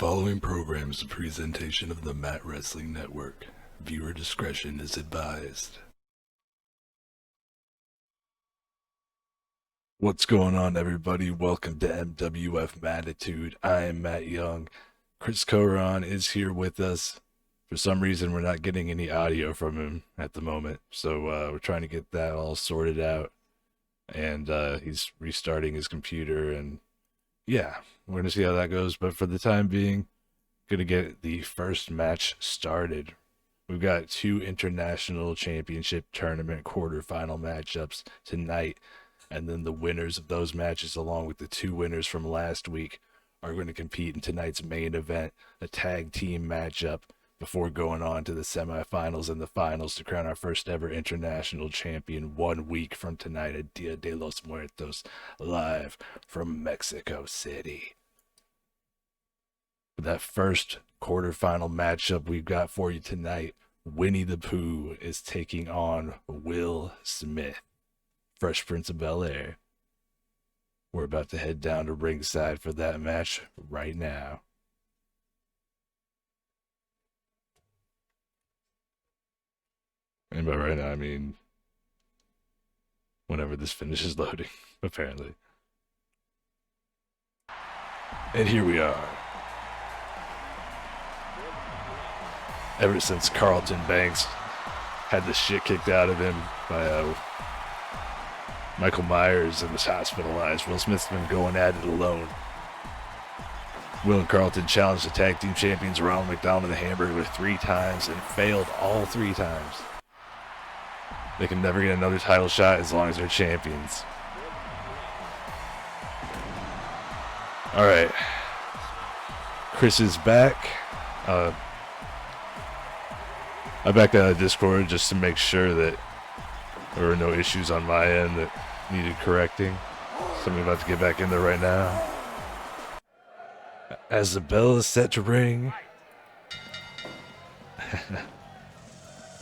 following program is a presentation of the Matt Wrestling Network. Viewer discretion is advised. What's going on, everybody? Welcome to MWF Mattitude. I am Matt Young. Chris Coron is here with us. For some reason, we're not getting any audio from him at the moment, so we're trying to get that all sorted out. And he's restarting his computer, and yeah, we're going to see how that goes. But for the time being, going to get the first match started. We've got two international championship tournament quarterfinal matchups tonight. And then the winners of those matches, along with the two winners from last week, are going to compete in tonight's main event, a tag team matchup, before going on to the semifinals and the finals to crown our first ever international champion 1 week from tonight at Dia de los Muertos, live from Mexico City. For that first quarterfinal matchup we've got for you tonight, Winnie the Pooh is taking on Will Smith, Fresh Prince of Bel-Air. We're about to head down to ringside for that match right now. And by right now, I mean whenever this finishes loading, apparently. And here we are. Ever since Carlton Banks had the shit kicked out of him by Michael Myers and was hospitalized, Will Smith's been going at it alone. Will and Carlton challenged the tag team champions Ronald McDonald and the Hamburglar 3 times and failed all 3 times. They can never get another title shot as long as they're champions. Alright. Chris is back. I backed out of Discord just to make sure that there were no issues on my end that needed correcting. So I'm about to get back in there right now. As the bell is set to ring.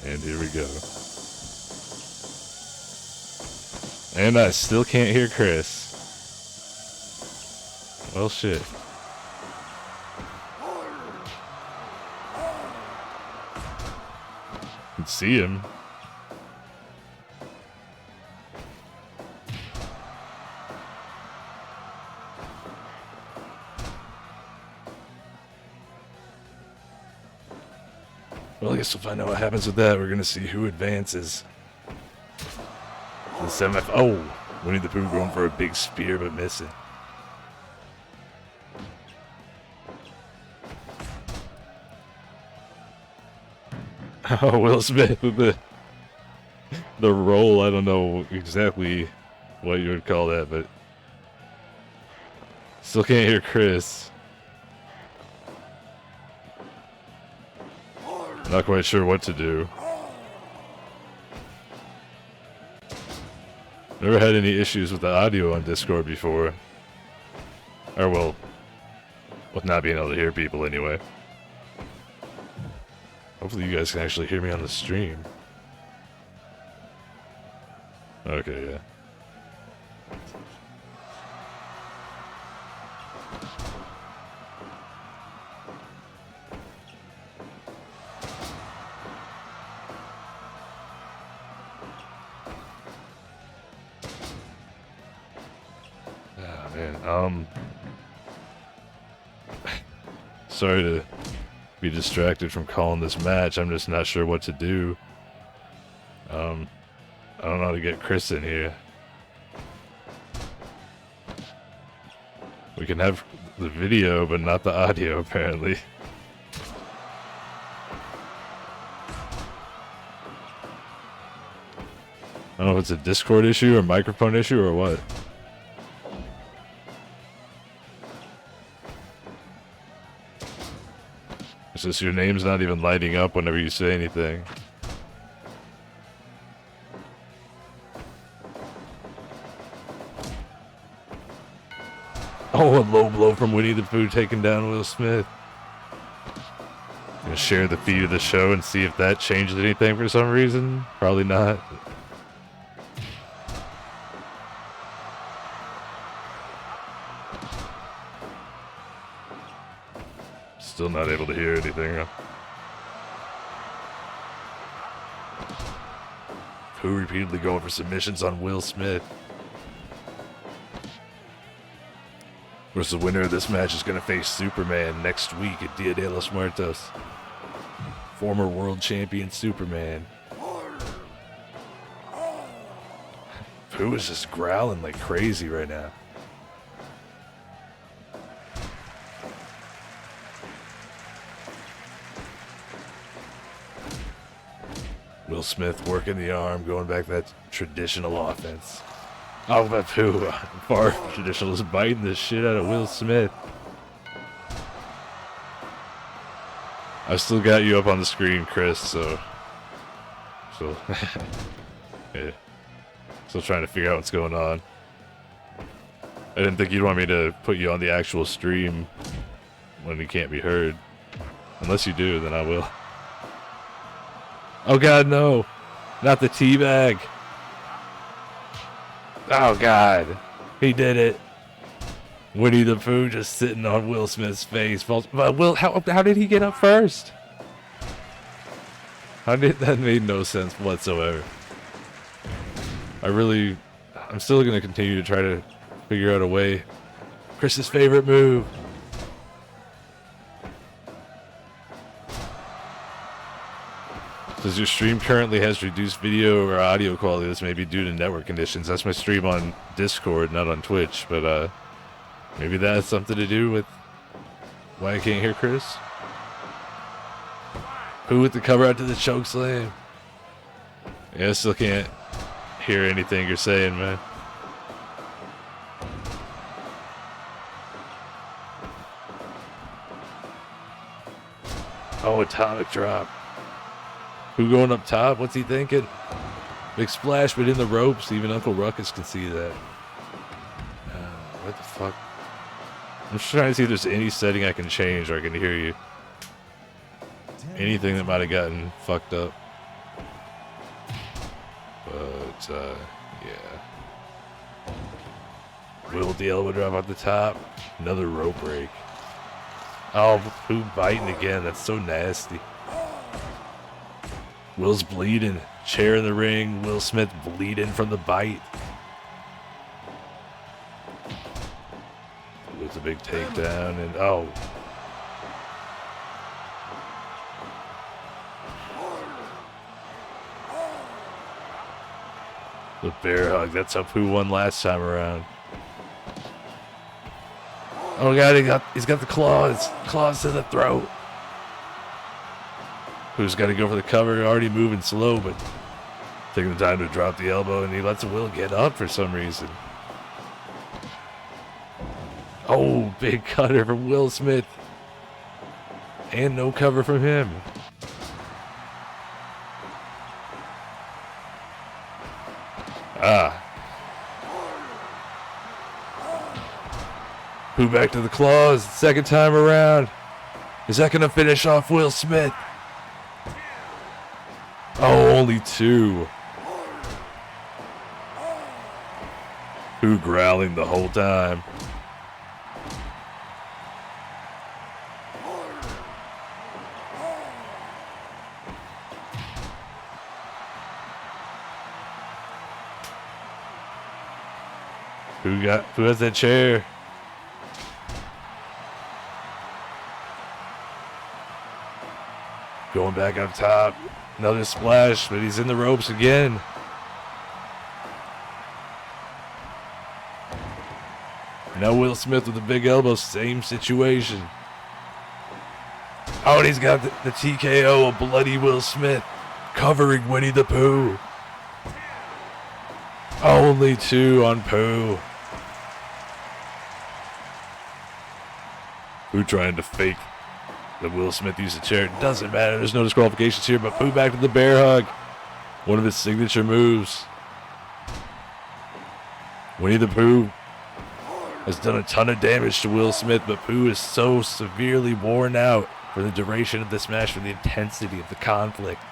And here we go. And I still can't hear Chris. Well, shit. I can see him. Well, I guess we'll find out what happens with that. We're going to see who advances. The semifinal. Oh, Winnie the Pooh going for a big spear but missing. Oh, Will Smith with the roll. I don't know exactly what you would call that, but still can't hear Chris. Not quite sure what to do. Never had any issues with the audio on Discord before. Or, well, with not being able to hear people anyway. Hopefully you guys can actually hear me on the stream. Okay, yeah. Sorry to be distracted from calling this match. I'm just not sure what to do. I don't know how to get Chris in here. We can have the video, but not the audio, apparently. I don't know if it's a Discord issue or microphone issue or what. It's just your name's not even lighting up whenever you say anything. Oh, a low blow from Winnie the Pooh taking down Will Smith. Gonna share the feed of the show and see if that changes anything for some reason. Probably not. Still not able to hear anything. Huh? Pooh repeatedly going for submissions on Will Smith. Of course, the winner of this match is going to face Superman next week at Dia de los Muertos. Former world champion Superman. Pooh is just growling like crazy right now. Will Smith working the arm, going back to that traditional offense. Oh, but Pooh, far traditional, is biting the shit out of Will Smith. I still got you up on the screen, Chris, so yeah. Still trying to figure out what's going on. I didn't think you'd want me to put you on the actual stream when you can't be heard. Unless you do, then I will. Oh god, no. Not the teabag. Oh god. He did it. Winnie the Pooh just sitting on Will Smith's face. But Will, how did he get up first? That made no sense whatsoever. I'm still going to continue to try to figure out a way. Chris's favorite move. Does your stream currently has reduced video or audio quality? This may be due to network conditions. That's my stream on Discord, not on Twitch, but maybe that has something to do with why I can't hear Chris. Who with the cover out to the choke slam? Yeah, I still can't hear anything you're saying, man. Oh, atomic drop. Who going up top? What's he thinking? Big splash, but in the ropes. Even Uncle Ruckus can see that. What the fuck? I'm just trying to see if there's any setting I can change or I can hear you. Anything that might have gotten fucked up. But, yeah. Will the elbow drop at the top? Another rope break. Oh, Pooh biting again. That's so nasty. Will's bleeding. Chair in the ring. Will Smith bleeding from the bite. With a big takedown and oh. The bear hug. That's how Pooh won last time around. Oh god, he's got the claws. Claws to the throat. Pooh's got to go for the cover. Already moving slow, but taking the time to drop the elbow, and he lets Will get up for some reason. Oh, big cutter from Will Smith. And no cover from him. Ah. Pooh back to the claws. Second time around. Is that going to finish off Will Smith? Oh, only two. Pooh growling the whole time. Who has that chair? Going back up top. Another splash, but he's in the ropes again. Now Will Smith with the big elbow, same situation. Oh, and he's got the TKO, a bloody Will Smith, covering Winnie the Pooh. Only two on Pooh. Pooh trying to fake that Will Smith used the chair. It doesn't matter. There's no disqualifications here, but Pooh back to the bear hug. One of his signature moves. Winnie the Pooh has done a ton of damage to Will Smith, but Pooh is so severely worn out for the duration of this match, for the intensity of the conflict.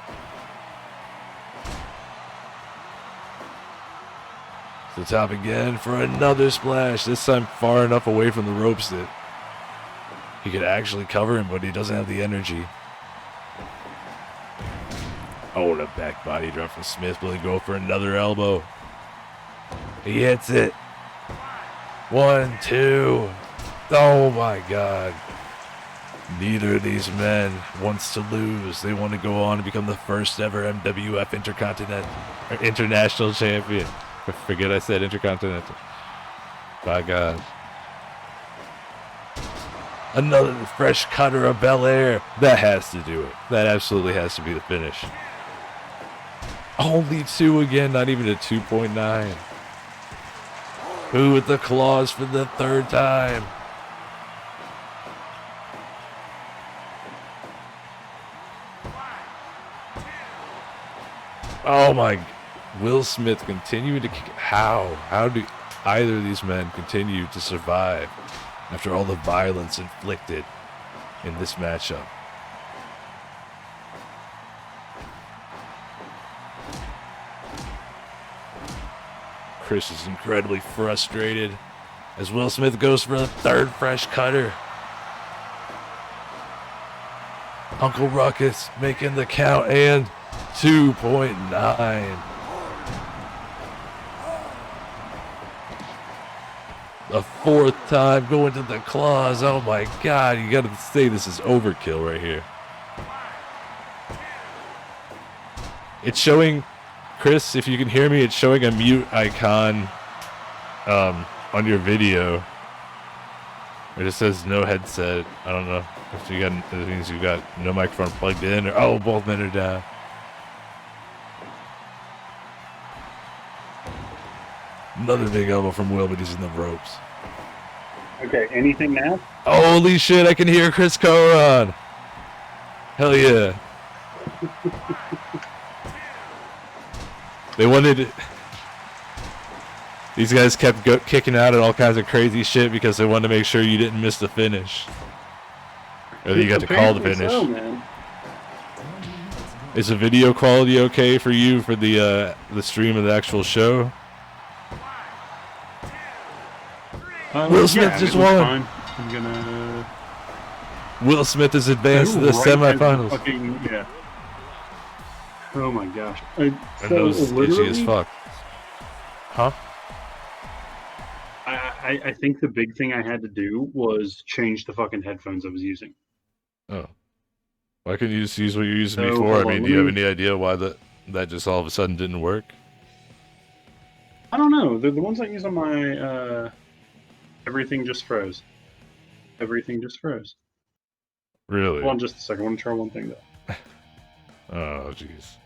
To the top again for another splash. This time far enough away from the ropes that He could actually cover him, but he doesn't have the energy. Oh, and a back body drop from Smith. Will he go for another elbow? He hits it. 1, 2. Oh my God. Neither of these men wants to lose. They want to go on and become the first ever MWF International Champion. Forget I said Intercontinental. By God. Another fresh cutter of Bel Air. That has to do it. That absolutely has to be the finish. Only 2 again, not even a 2.9. Who with the claws for the 3rd time? Oh my. Will Smith continue to kick. How do either of these men continue to survive after all the violence inflicted in this matchup? Chris is incredibly frustrated as Will Smith goes for the 3rd fresh cutter. Uncle Ruckus making the count and 2.9. The 4th time going to the claws. Oh my God, you gotta say this is overkill right here. It's showing, Chris, if you can hear me, it's showing a mute icon on your video. It just says no headset. I don't know if you got, it means you've got no microphone plugged in, or oh, both men are down. Another big elbow from Will, but he's in the ropes. Okay, anything now? Holy shit, I can hear Chris Coron. Hell yeah. They wanted... These guys kept kicking out at all kinds of crazy shit because they wanted to make sure you didn't miss the finish. Or that you got to call the finish. So, man. Is the video quality okay for you for the stream of the actual show? Will Smith just won. Fine. I'm gonna... Will Smith is advanced to the semifinals. Yeah. Oh my gosh. And those itchy as fuck. Huh? I think the big thing I had to do was change the fucking headphones I was using. Oh. Why couldn't you just use what you're using before? I mean, do you have any idea why that just all of a sudden didn't work? I don't know. The ones I use on my... everything just froze. Everything just froze. Really? Hold on just a second. I want to try one thing, though. Oh, jeez.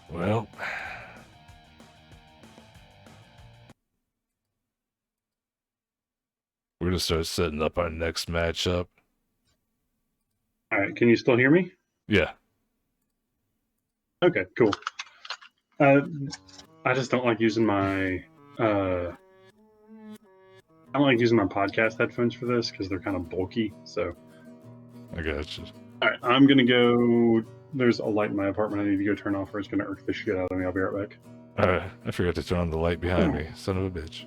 Well... We're going to start setting up our next matchup. Alright, can you still hear me? Yeah. Okay, cool. I just don't like using my... I don't like using my podcast headphones for this because they're kind of bulky, so... I got you. Alright, I'm going to go... There's a light in my apartment I need to go turn off or it's going to irk the shit out of me. I'll be right back. Alright, I forgot to turn on the light behind me. Son of a bitch.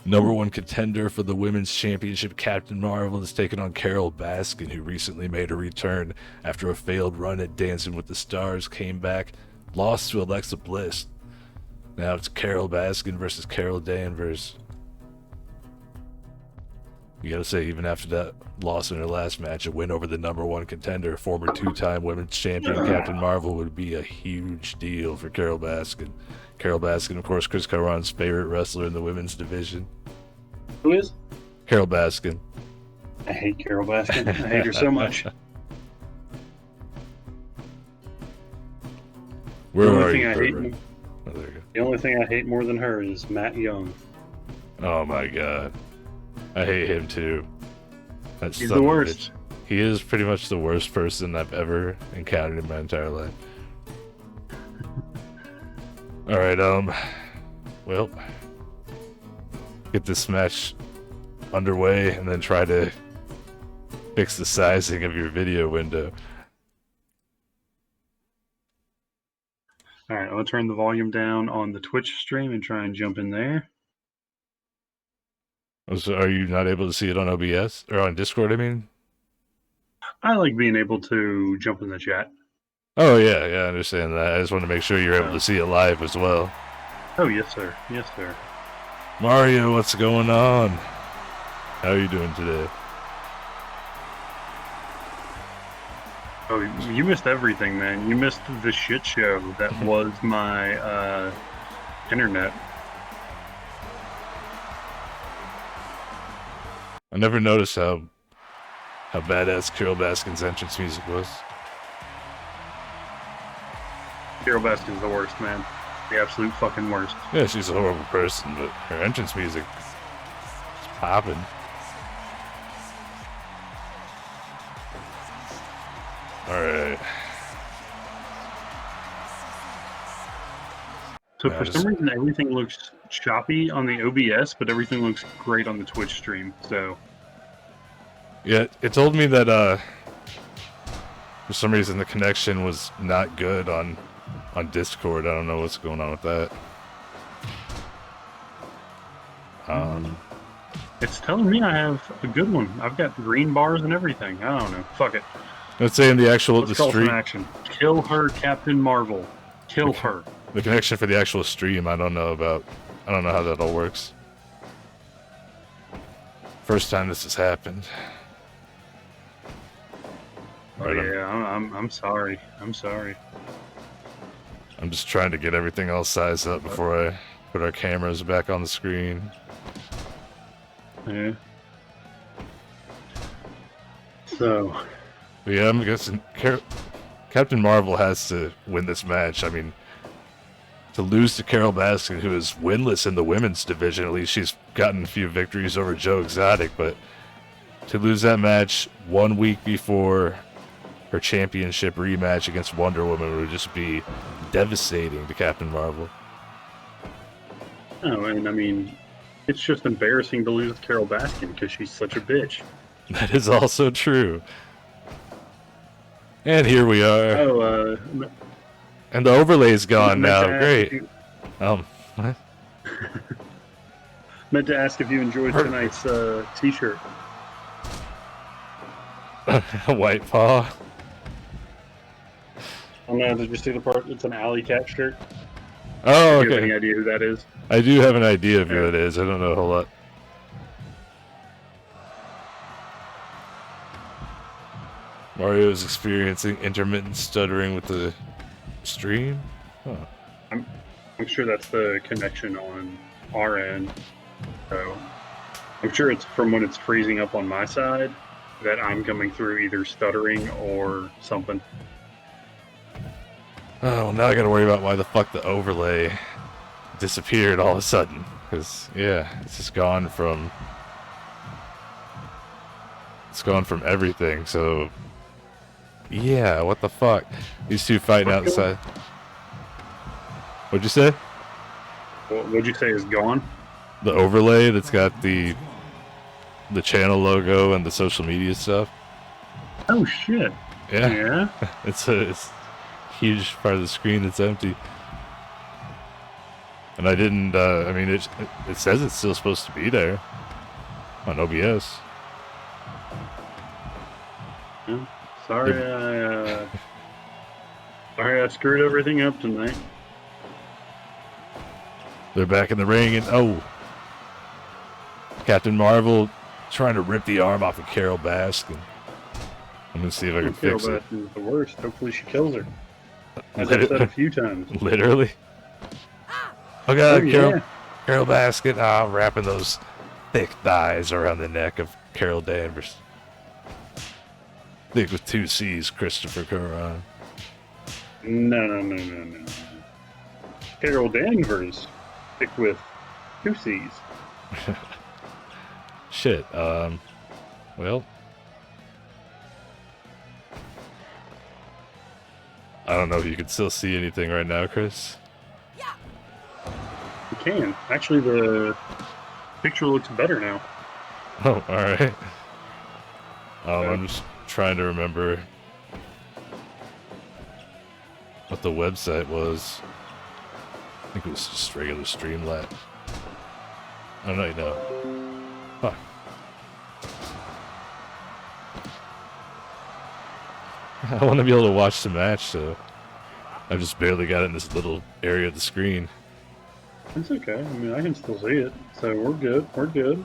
Number 1 contender for the Women's Championship, Captain Marvel, is taking on Carole Baskin, who recently made a return after a failed run at Dancing with the Stars, came back, lost to Alexa Bliss. Now it's Carole Baskin versus Carol Danvers. You gotta say, even after that loss in her last match, a win over the number 1 contender, former 2-time Women's Champion Captain Marvel, would be a huge deal for Carole Baskin. Carole Baskin, of course, Chris Coron's favorite wrestler in the women's division. Who is? Carole Baskin. I hate Carole Baskin. I hate her so much. Where are you, The only thing I hate more than her is Matt Young. Oh my god. I hate him too. He's the worst. He is pretty much the worst person I've ever encountered in my entire life. Alright, well, get this match underway and then try to fix the sizing of your video window. Alright, I'll turn the volume down on the Twitch stream and try and jump in there. So are you not able to see it on OBS or on Discord? I mean. I like being able to jump in the chat. Oh yeah, I understand that. I just want to make sure you're able to see it live as well. Oh yes, sir. Yes, sir. Mario, what's going on? How are you doing today? Oh, you missed everything, man. You missed the shit show that was my internet. I never noticed how badass Carole Baskin's entrance music was. Carole Baskin's the worst, man. The absolute fucking worst. Yeah, she's a horrible person, but her entrance music is popping. Alright. So for some reason, everything looks choppy on the OBS, but everything looks great on the Twitch stream, so... Yeah, it told me that, for some reason the connection was not good on Discord. I don't know what's going on with that. It's telling me I have a good one. I've got green bars and everything. I don't know. Fuck it. Let's say in the actual Let's call some action. Kill her, Captain Marvel. Kill her. The connection for the actual stream, I don't know about. I don't know how that all works. First time this has happened. Oh yeah, I'm sorry. I'm sorry. I'm just trying to get everything all sized up before I put our cameras back on the screen. Yeah. So. Yeah, I'm guessing Captain Marvel has to win this match. I mean, to lose to Carole Baskin, who is winless in the women's division, at least she's gotten a few victories over Joe Exotic, but to lose that match 1 week before her championship rematch against Wonder Woman would just be devastating to Captain Marvel. Oh, and I mean, it's just embarrassing to lose Carole Baskin because she's such a bitch. That is also true. And here we are. Oh, and the overlay's gone now. Great. What? Meant to ask if you enjoyed tonight's t-shirt. White Paw. Oh no, did you see the part? It's an Alley Cat shirt. Oh, okay. Do you have any idea who that is? I do have an idea of who it is. I don't know a whole lot. Mario is experiencing intermittent stuttering with the stream. Huh. I'm sure that's the connection on our end. So I'm sure it's from when it's freezing up on my side that I'm coming through either stuttering or something. Oh, well, now I gotta worry about why the fuck the overlay disappeared all of a sudden. Because, yeah, it's just gone from... It's gone from everything, so... Yeah, what the fuck? These two fighting outside. What'd you say? What'd you say is gone? The overlay that's got the channel logo and the social media stuff. Oh shit. Yeah. It's a huge part of the screen that's empty. And I didn't, I mean, it says it's still supposed to be there on OBS. Yeah. Sorry I screwed everything up tonight. They're back in the ring, and oh, Captain Marvel trying to rip the arm off of Carole Baskin. I'm gonna see if I can fix it. Carole Baskin's the worst. Hopefully she kills her. As I've said a few times. Literally. Oh god, yeah. Carole Baskin, wrapping those thick thighs around the neck of Carol Danvers. Thick with 2 C's, Christopher Coron. No. Carol Danvers. Thick with 2 C's. Shit, well... I don't know if you can still see anything right now, Chris. You can. Actually, the picture looks better now. Oh, alright. I'm just trying to remember what the website was. I think it was just regular Streamlabs. I don't know, Fuck. I want to be able to watch the match, so I've just barely got it in this little area of the screen. It's okay. I mean, I can still see it, so we're good. We're good.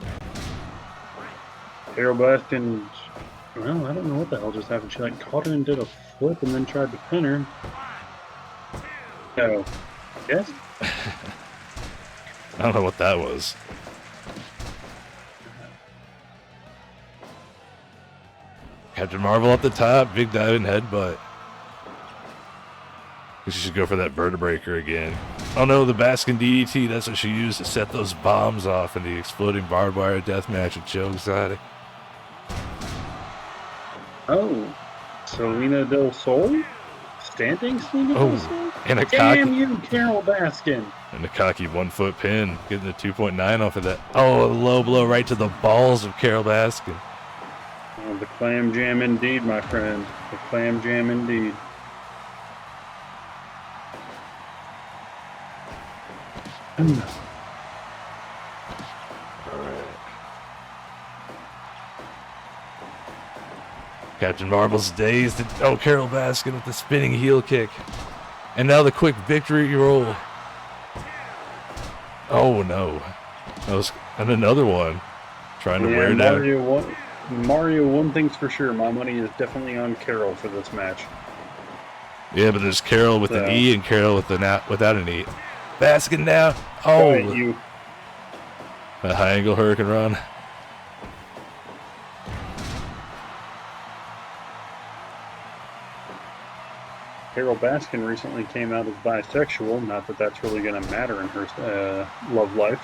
Carole Baskin, well, I don't know what the hell just happened. She like caught her and did a flip and then tried to pin her. So, yes? I don't know what that was. Captain Marvel up the top, big diving headbutt. She should go for that vertebraker again. Oh no, the Baskin DDT, that's what she used to set those bombs off in the exploding barbed wire deathmatch with Joe Exotic. Oh, Selena Del Sol? Standing Selena Del Sol? And a Damn you, Carole Baskin! And a cocky 1 foot pin, getting the 2.9 off of that. Oh, a low blow right to the balls of Carole Baskin. Oh, the clam jam indeed, my friend. The clam jam indeed. Alright. Captain Marvel's dazed. Oh, Carole Baskin with the spinning heel kick. And now the quick victory roll. Oh no. And another one. Trying to wear down. Mario, one thing's for sure. My money is definitely on Carole for this match. Yeah, but there's Carole with an E and Carole with without an E. Baskin now. Oh, you. A high angle Hurricane Run. Carole Baskin recently came out as bisexual. Not that that's really going to matter in her love life.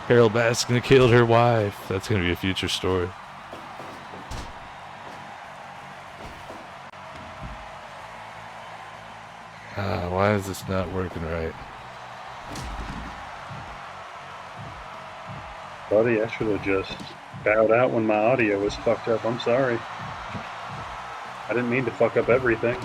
Carole Baskin killed her wife. That's going to be a future story. Why is this not working right? Buddy, I should have just bowed out when my audio was fucked up. I'm sorry. I didn't mean to fuck up everything.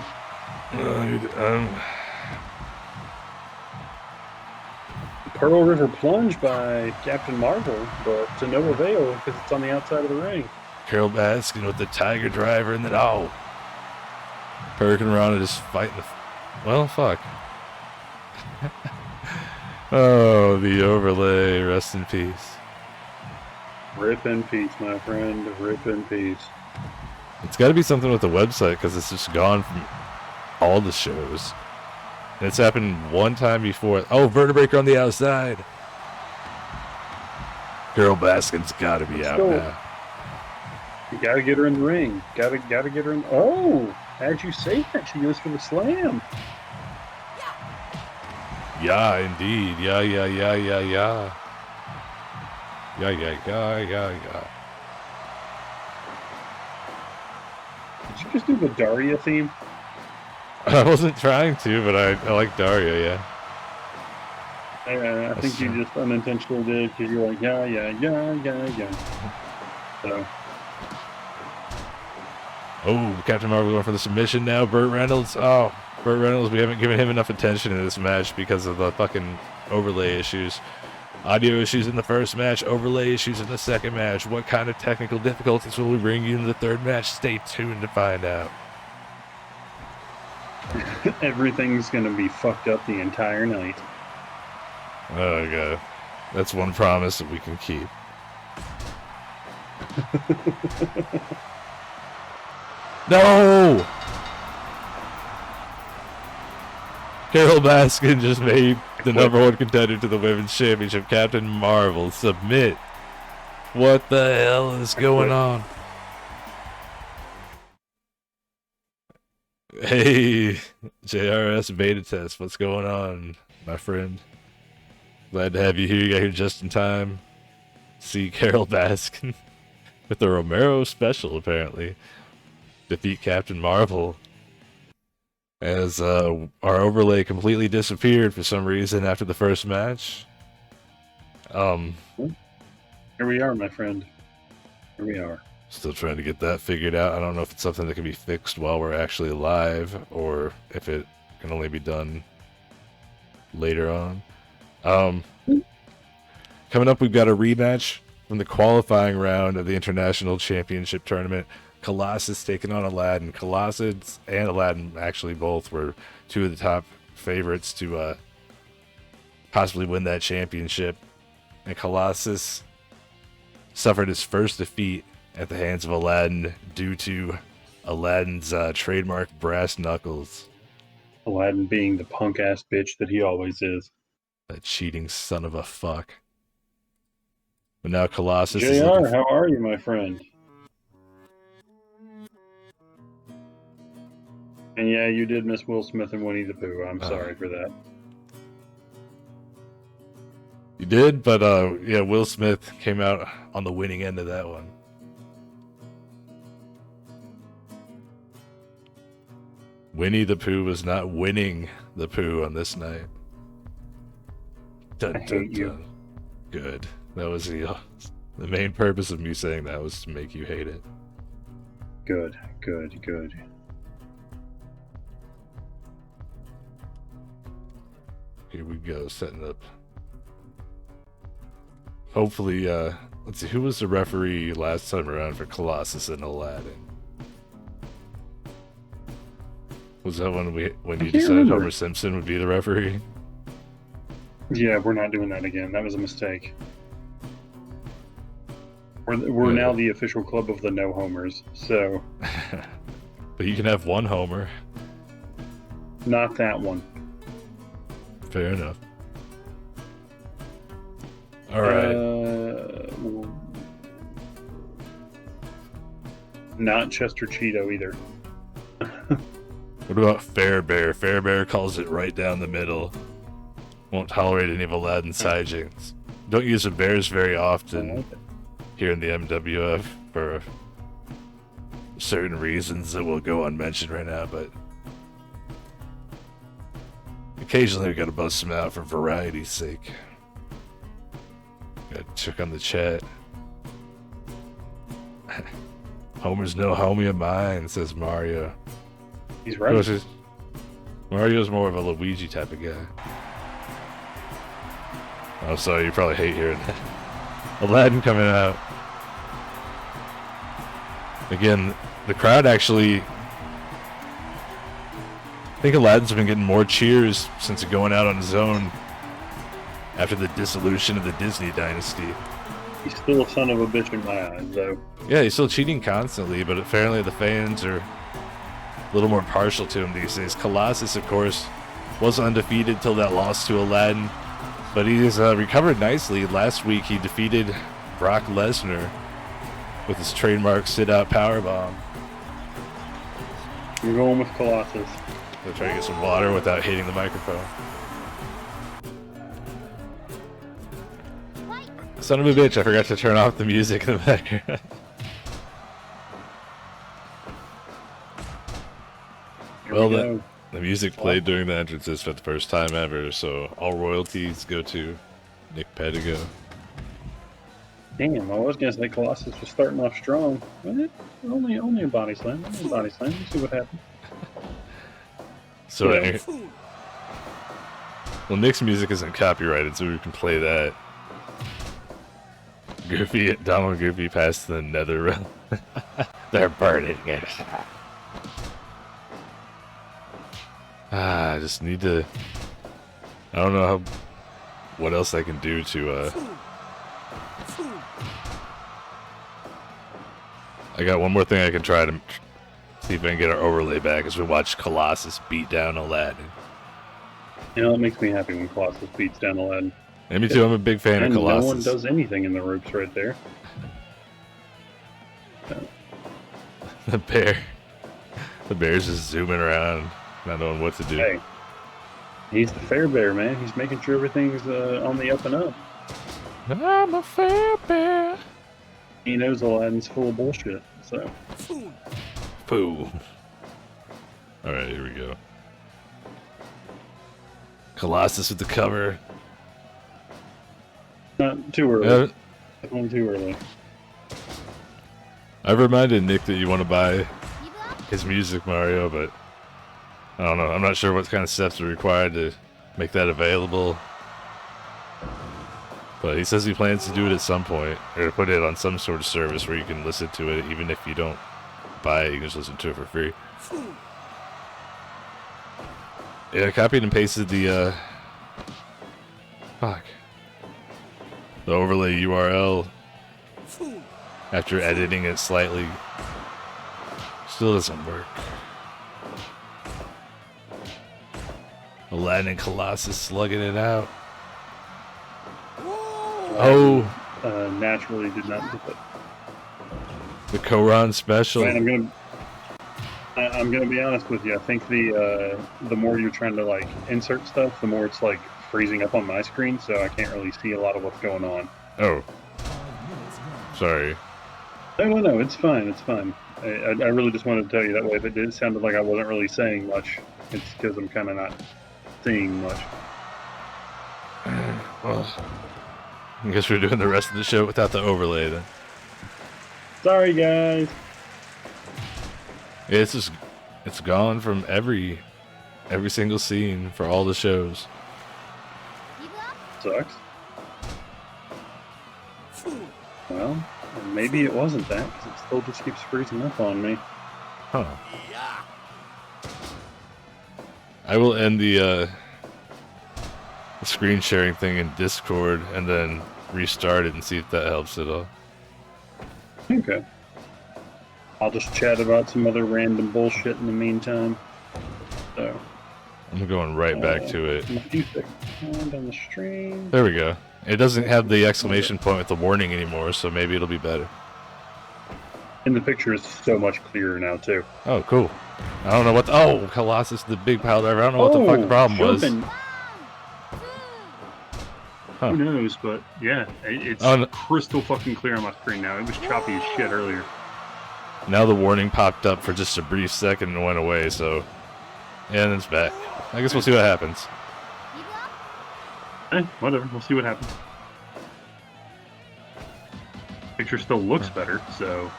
Pearl River Plunge by Captain Marvel, but to no avail because it's on the outside of the ring. Carole Baskin with the Tiger Driver, and then Hurricane Rana just fighting well, fuck. Oh, the overlay, rest in peace. Rip in peace, my friend, rip in peace. It's got to be something with the website because it's just gone from all the shows. And it's happened one time before. Oh, vertebraker on the outside. Carole Baskin's got to be out now. You got to get her in the ring. Got to get her in. Oh, as you say that, she goes for the slam. Yeah, indeed. Yeah. Yeah. Did you just do the Daria theme? I wasn't trying to, but I like Daria, yeah. I think you just unintentionally did because you're like, yeah. So. Oh, Captain Marvel going for the submission now. Burt Reynolds. Oh, Burt Reynolds, we haven't given him enough attention in this match because of the fucking overlay issues. Audio issues in the first match, overlay issues in the second match. What kind of technical difficulties will we bring you in the third match? Stay tuned to find out. Everything's going to be fucked up the entire night. Oh, God. That's one promise that we can keep. No! Carole Baskin just made the #1 contender to the Women's Championship, Captain Marvel, submit. What the hell is going on? Hey, JRS beta test, what's going on, my friend? Glad to have you here. You got here just in time. See Carole Baskin with the Romero special, apparently. Defeat Captain Marvel. As our overlay completely disappeared for some reason after the first match. Here we are, my friend. Here we are. Still trying to get that figured out. I don't know if it's something that can be fixed while we're actually live, or if it can only be done later on. Coming up, we've got a rematch from the qualifying round of the International Championship Tournament. Colossus taking on Aladdin. Colossus and Aladdin actually both were two of the top favorites to possibly win that championship. And Colossus suffered his first defeat at the hands of Aladdin due to Aladdin's trademark brass knuckles. Aladdin being the punk ass bitch that he always is. That cheating son of a fuck. But now Colossus is JR, how are you, my friend? And yeah, you did miss Will Smith and Winnie the Pooh. I'm sorry for that. You did, but yeah, Will Smith came out on the winning end of that one. Winnie the Pooh was not winning the Pooh on this night. Dun, I hate you. dun. Good. That was the main purpose of me saying that was to make you hate it. Good, good, good. Here we go, setting up. Hopefully, let's see, who was the referee last time around for Colossus and Aladdin? Was that when you decided remember. Homer Simpson would be the referee? Yeah, we're not doing that again. That was a mistake. We're now the official club of the no homers, so But you can have one Homer. not that one. Fair enough. All right. Not Chester Cheeto either. What about Fair Bear? Fair Bear calls it right down the middle. Won't tolerate any of Aladdin's hijinks. Don't use the bears very often here in the MWF for certain reasons that will go unmentioned right now, but occasionally we gotta bust them out for variety's sake. Gotta check on the chat. Homer's no homie of mine, says Mario. He's right. Mario's more of a Luigi type of guy. Oh, sorry, you probably hate hearing that. Aladdin coming out. Again, the crowd actually... I think Aladdin's been getting more cheers since going out on his own after the dissolution of the Disney dynasty. He's still a son of a bitch in my eyes, though. Yeah, he's still cheating constantly, but apparently the fans are a little more partial to him these days. Colossus, of course, was undefeated till that loss to Aladdin, but he has recovered nicely. Last week he defeated Brock Lesnar with his trademark sit-out powerbomb. I'm going with Colossus. I'll try to get some water without hitting the microphone. Son of a bitch, I forgot to turn off the music in the background. Well, the music played during the entrances for the first time ever, so all royalties go to Nick Pedigo. Damn, I was gonna say Colossus was starting off strong. Only a body slam. Only a body slam. Let's see what happens. So, well, Nick's music isn't copyrighted, so we can play that. Goofy, Donald Goofy passed the nether realm. They're burning it. I just need to... I don't know what else I can do to, I got one more thing I can try to see if I can get our overlay back as we watch Colossus beat down Aladdin. You know, it makes me happy when Colossus beats down Aladdin. And me too, I'm a big fan of Colossus. No one does anything in the ropes right there. The bear's just zooming around, not knowing what to do. Hey, he's the fair bear, man. He's making sure everything's on the up and up. I'm a fair bear. He knows Aladdin's full of bullshit, so. Pooh. Alright, here we go. Colossus with the cover. Not too early. Definitely too early. I've reminded Nick that you want to buy his music, Mario, but I don't know. I'm not sure what kind of steps are required to make that available. But he says he plans to do it at some point, or put it on some sort of service where you can listen to it, even if you don't buy it, you can just listen to it for free. Yeah, I copied and pasted the, fuck. The overlay URL after editing it slightly. Still doesn't work. Aladdin and Colossus slugging it out. Oh! Naturally did not do it. The Koran special. Man, I'm gonna be honest with you. I think the more you're trying to like insert stuff, the more it's like freezing up on my screen, so I can't really see a lot of what's going on. Oh. Sorry. No, it's fine. It's fine. I really just wanted to tell you that way. If it did sounded like I wasn't really saying much, it's because I'm kind of not seeing much. Well, I guess we're doing the rest of the show without the overlay then. Sorry, guys. Yeah, it's gone from every single scene for all the shows. Sucks. Well, maybe it wasn't that, because it still just keeps freezing up on me. Huh. I will end the screen sharing thing in Discord and then restart it and see if that helps at all. Okay. I'll just chat about some other random bullshit in the meantime. So. I'm going right back to it. A few seconds on the stream. There we go. It doesn't have the exclamation point with the warning anymore, so maybe it'll be better. And the picture is so much clearer now, too. Oh, cool. I don't know what oh, Colossus, the big pile driver. I don't know what the fuck the problem was. Huh. Who knows, but yeah, it's crystal fucking clear on my screen now. It was choppy as shit earlier. Now the warning popped up for just a brief second and went away, so... And it's back. I guess we'll see what happens. Whatever, we'll see what happens. Picture still looks better, so...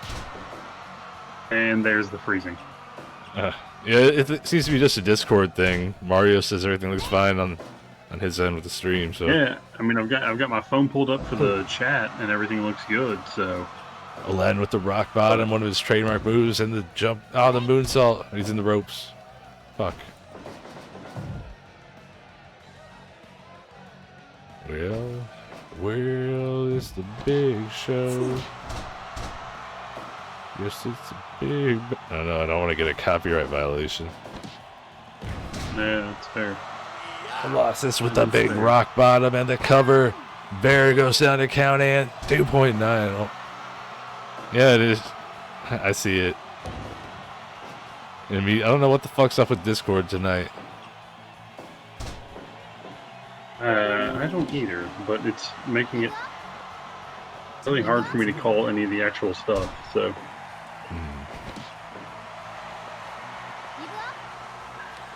And there's the freezing. Yeah, it seems to be just a Discord thing. Mario says everything looks fine on his end with the stream, so... Yeah, I mean, I've got my phone pulled up for the chat, and everything looks good, so... Aladdin with the rock bottom, one of his trademark moves, and the jump... Oh, the moonsault! He's in the ropes. Fuck. Well, it's the big show. Yes, it's a big... I don't want to get a copyright violation. Yeah, that's fair. Colossus with the big rock bottom and the cover. Bear goes down to count and 2.9. Oh. Yeah, it is. I see it. I don't know what the fuck's up with Discord tonight. I don't either, but it's making it really hard for me to call any of the actual stuff, so...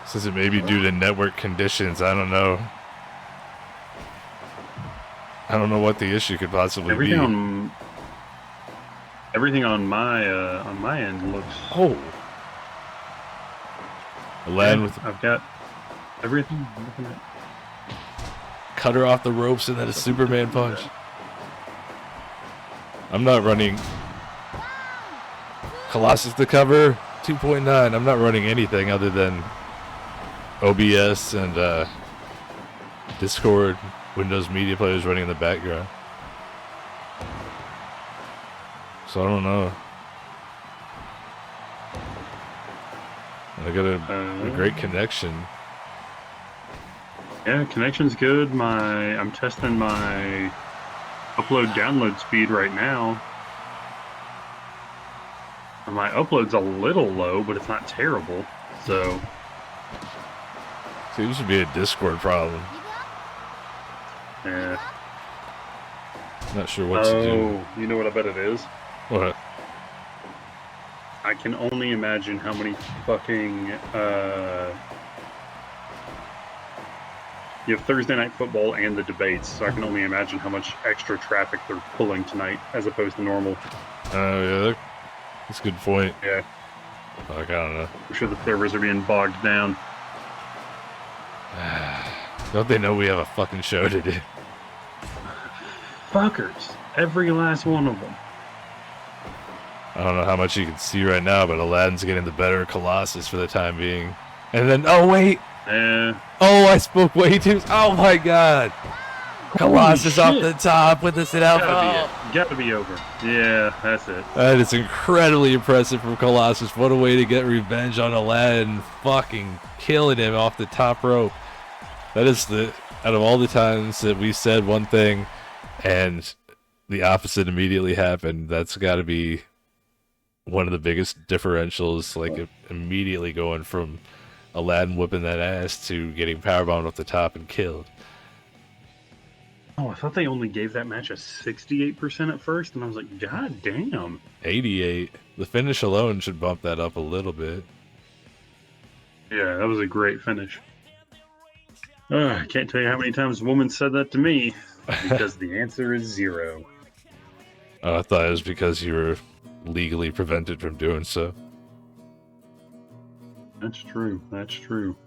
Says it may be due to network conditions. I don't know. I don't know what the issue could possibly be. Everything on my end looks... Oh. Aladdin with... I've got everything. Cut her off the ropes and then a Superman punch. I'm not running... Colossus the cover, 2.9. I'm not running anything other than OBS and Discord, Windows Media Players running in the background. So I don't know. I got a great connection. Yeah, connection's good. I'm testing my upload download speed right now. And my upload's a little low, but it's not terrible. So Seems to be a Discord problem. Yeah. Not sure what to do. Oh, you know what I bet it is? What? I can only imagine how many fucking, you have Thursday Night Football and the debates, so I can only imagine how much extra traffic they're pulling tonight as opposed to normal. Oh, yeah. That's a good point. Yeah. Fuck, I don't know. I'm sure the servers are being bogged down. Don't they know we have a fucking show to do? fuckers. Every last one of them. I don't know how much you can see right now, but Aladdin's getting the better of Colossus for the time being. And then, oh wait! Yeah. Oh, I spoke way too. Oh my god! Colossus off the top with this alpha. Gotta be over. Yeah, that's it. That is incredibly impressive from Colossus. What a way to get revenge on Aladdin. Fucking killing him off the top rope. That is out of all the times that we said one thing and the opposite immediately happened, that's got to be one of the biggest differentials, like immediately going from Aladdin whipping that ass to getting powerbombed off the top and killed. Oh, I thought they only gave that match a 68% at first, and I was like, God damn. 88. The finish alone should bump that up a little bit. Yeah, that was a great finish. I can't tell you how many times a woman said that to me, because the answer is 0. Oh, I thought it was because you were legally prevented from doing so. That's true. That's true.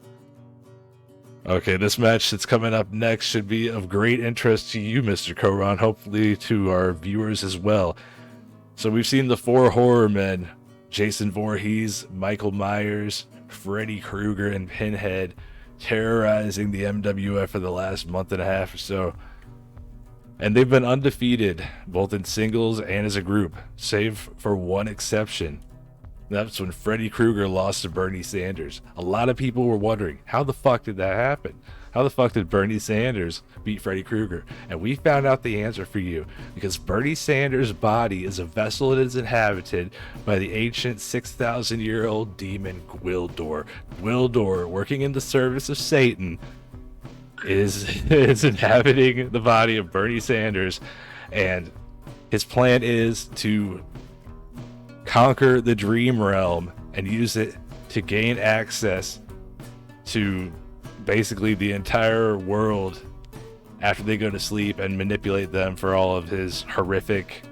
Okay, this match that's coming up next should be of great interest to you, Mr. Koron, hopefully to our viewers as well. So we've seen the 4 horror men, Jason Voorhees, Michael Myers, Freddy Krueger, and Pinhead, terrorizing the MWF for the last month and a half or so. And they've been undefeated, both in singles and as a group, save for one exception. That's when Freddy Krueger lost to Bernie Sanders. A lot of people were wondering, how the fuck did that happen? How the fuck did Bernie Sanders beat Freddy Krueger? And we found out the answer for you, because Bernie Sanders' body is a vessel that is inhabited by the ancient 6,000-year-old demon Gwildor. Gwildor, working in the service of Satan, is inhabiting the body of Bernie Sanders, and his plan is to conquer the dream realm and use it to gain access to basically the entire world after they go to sleep and manipulate them for all of his horrific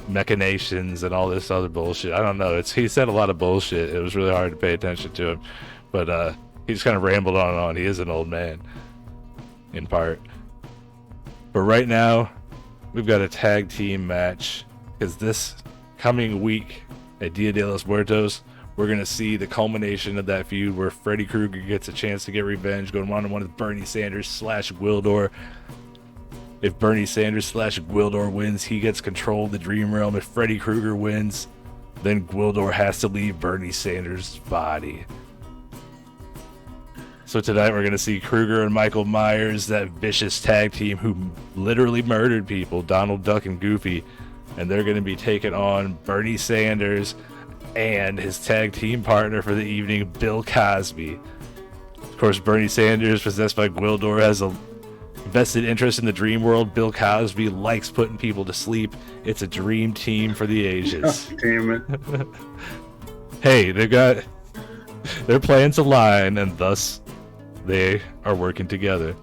machinations and all this other bullshit. I don't know. He said a lot of bullshit. It was really hard to pay attention to him, but he just kind of rambled on and on. He is an old man in part. But right now we've got a tag team match, because this coming week at Dia de los Muertos, we're going to see the culmination of that feud where Freddy Krueger gets a chance to get revenge, going one-on-one with Bernie Sanders / Gwildor. If Bernie Sanders / Gwildor wins, he gets control of the Dream Realm. If Freddy Krueger wins, then Gwildor has to leave Bernie Sanders' body. So tonight we're going to see Krueger and Michael Myers, that vicious tag team who literally murdered people, Donald Duck and Goofy, and they're going to be taking on Bernie Sanders and his tag team partner for the evening, Bill Cosby. Of course, Bernie Sanders, possessed by Gwildor, has a vested interest in the dream world. Bill Cosby likes putting people to sleep. It's a dream team for the ages. Damn it. Hey, they've got their plans align, and thus they are working together.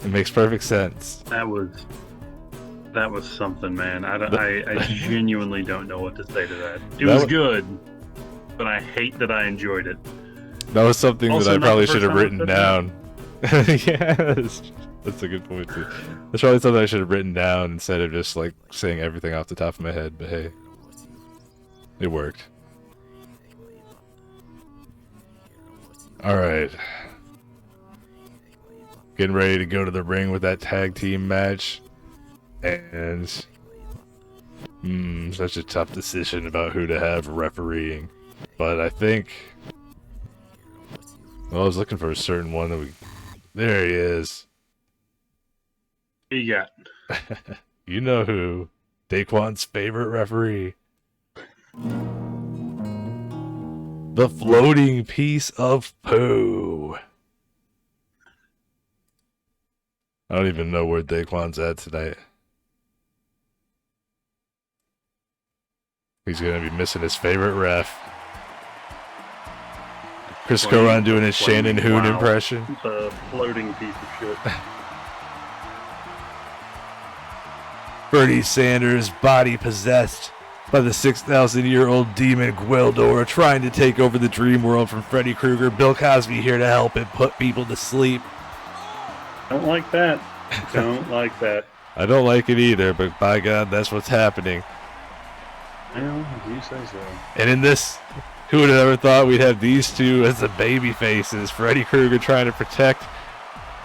It makes perfect sense. That was something, man. I genuinely don't know what to say to that. It was good, but I hate that I enjoyed it. That was something Also, that I not probably the should first have written time down. Yeah, that's a good point too. That's probably something I should have written down instead of just like saying everything off the top of my head. But hey, it worked. All right, getting ready to go to the ring with that tag team match. And such a tough decision about who to have refereeing, but I think, well, I was looking for a certain one that there he is. Who you got? You know who? Daquan's favorite referee, the floating piece of poo. I don't even know where Daquan's at tonight. He's going to be missing his favorite ref. Chris Coron doing his Shannon Hoon impression. The floating piece of shit. Bernie Sanders, body possessed by the 6,000-year-old demon Gwildor, trying to take over the dream world from Freddy Krueger. Bill Cosby here to help him put people to sleep. Don't like that. Don't like that. I don't like it either, but by God, that's what's happening. Well, you say so. And in this, who would have ever thought we'd have these two as the baby faces? Freddy Krueger trying to protect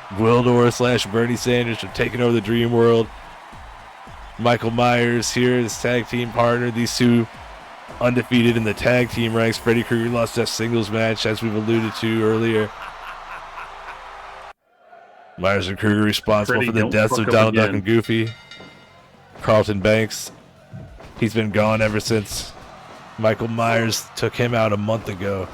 Gwildor / Bernie Sanders from taking over the dream world. Michael Myers here, his tag team partner. These two undefeated in the tag team ranks. Freddy Krueger lost that singles match, as we've alluded to earlier. Myers and Krueger responsible Freddy, for the don't deaths fuck of up Donald Duck again. and Goofy. Carlton Banks, he's been gone ever since Michael Myers took him out a month ago.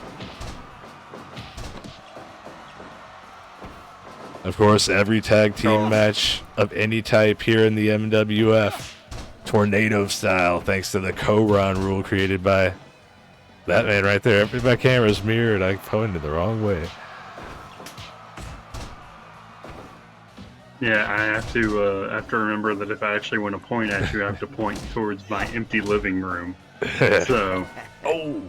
Of course, every tag team match of any type here in the MWF, tornado style, thanks to the co-run rule created by that man right there. If my camera's mirrored, I pointed the wrong way. Yeah, I have to remember that if I actually want to point at you, I have to point towards my empty living room. So, oh,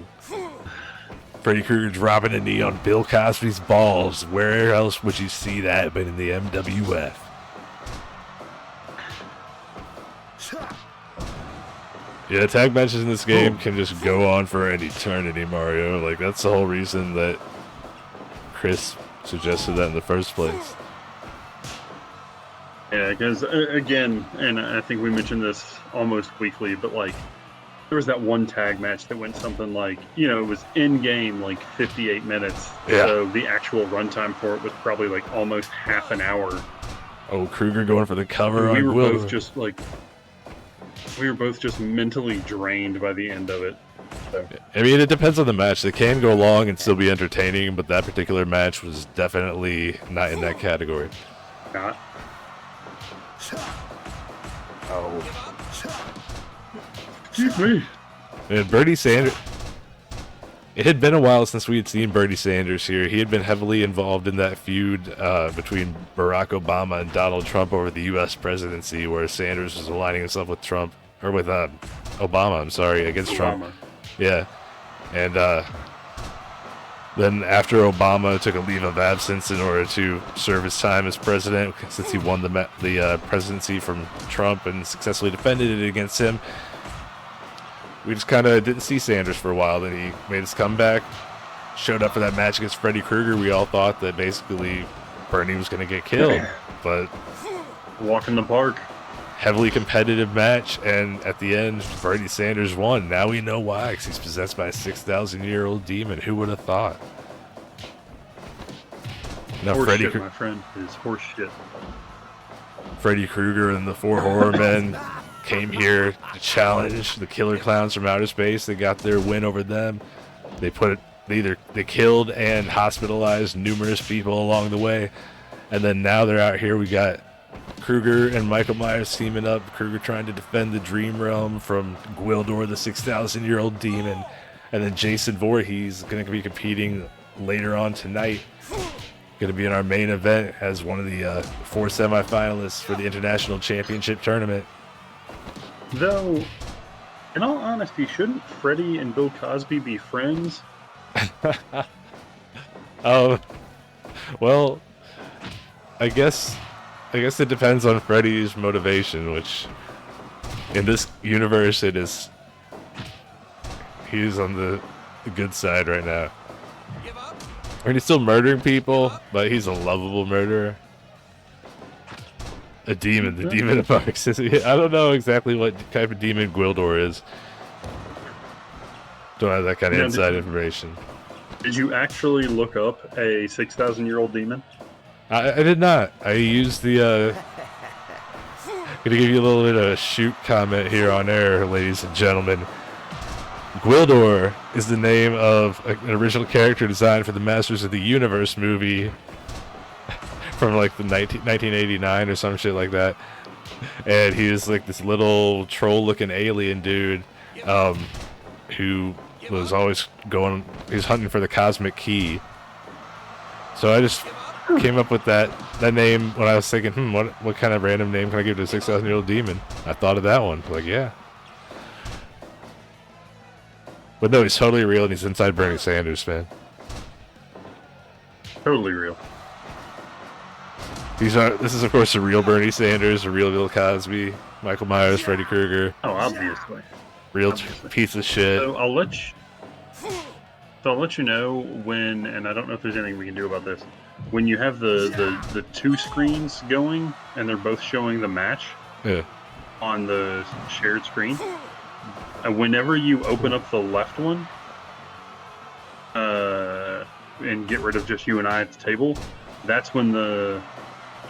Freddy Krueger dropping a knee on Bill Cosby's balls. Where else would you see that but in the MWF? Yeah, tag matches in this game can just go on for an eternity, Mario. Like, that's the whole reason that Chris suggested that in the first place. yeah, because again, and I think we mentioned this almost weekly, but like, there was that one tag match that went something like, it was in game like 58 minutes. Yeah. So the actual runtime for it was probably like almost half an hour. Oh, Krueger going for the cover We on were Gwildor. both just like, we were both just mentally drained by the end of it. So. I mean, it depends on the match. They can go long and still be entertaining, but that particular match was definitely not in that category. Not. Oh. Excuse me. And Bernie Sanders, it had been a while since we had seen Bernie Sanders here. He had been heavily involved in that feud between Barack Obama and Donald Trump over the U.S. presidency, where Sanders was aligning himself with Trump, or with Obama, I'm sorry, against Trump. Yeah. And then after Obama took a leave of absence in order to serve his time as president, since he won the presidency from Trump and successfully defended it against him, we just kind of didn't see Sanders for a while. Then he made his comeback, showed up for that match against Freddy Krueger. We all thought that basically Bernie was going to get killed, but walk in the park. Heavily competitive match, and at the end, Bernie Sanders won. Now we know why, because he's possessed by a 6,000-year-old demon. Who would have thought? Now Horse shit, my friend, is horse shit. Freddy Krueger and the four horror men came here to challenge the killer clowns from outer space. They got their win over them. They killed and hospitalized numerous people along the way, and then now they're out here. We got Krueger and Michael Myers teaming up. Krueger trying to defend the Dream Realm from Gwildor, the 6,000-year-old demon, and then Jason Voorhees is going to be competing later on tonight. Going to be in our main event as one of the 4 semifinalists for the International Championship Tournament. Though, in all honesty, shouldn't Freddy and Bill Cosby be friends? Oh, well, I guess it depends on Freddy's motivation, which in this universe he's on the good side right now. I mean, he's still murdering people, but he's a lovable murderer. A demon, the demon of Park City. I don't know exactly what type of demon Gwildor is. Don't have that kind of inside information. Did you actually look up a 6,000-year-old demon? I did not. I used the gonna give you a little bit of a shoot comment here on air, ladies and gentlemen. Gwildor is the name of an original character designed for the Masters of the Universe movie from like the 1989 or some shit like that. And he is like this little troll-looking alien dude who was always he's hunting for the cosmic key. So I just came up with that name when I was thinking, what kind of random name can I give to a 6,000-year-old demon? I thought of that one. Like, yeah. But no, he's totally real, and he's inside Bernie Sanders, man. Totally real. This is, of course, the real Bernie Sanders, the real Bill Cosby, Michael Myers, Freddy Krueger. Oh, obviously. Real piece of shit. So I'll let you know when, and I don't know if there's anything we can do about this. When you have the two screens going and they're both showing the match on the shared screen, whenever you open up the left one and get rid of just you and I at the table, that's when the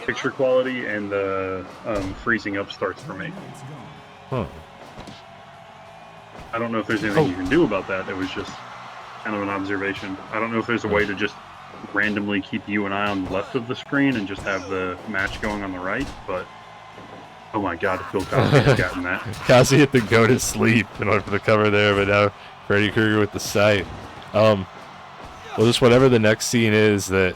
picture quality and the freezing up starts for me. Huh. I don't know if there's anything you can do about that. It was just kind of an observation. I don't know if there's a way to just randomly keep you and I on the left of the screen and just have the match going on the right, but oh my god, Bill Cosby has gotten that. Cosby hit the go to sleep in order for the cover there, but now Freddy Krueger with the sight. Well, just whatever the next scene is that...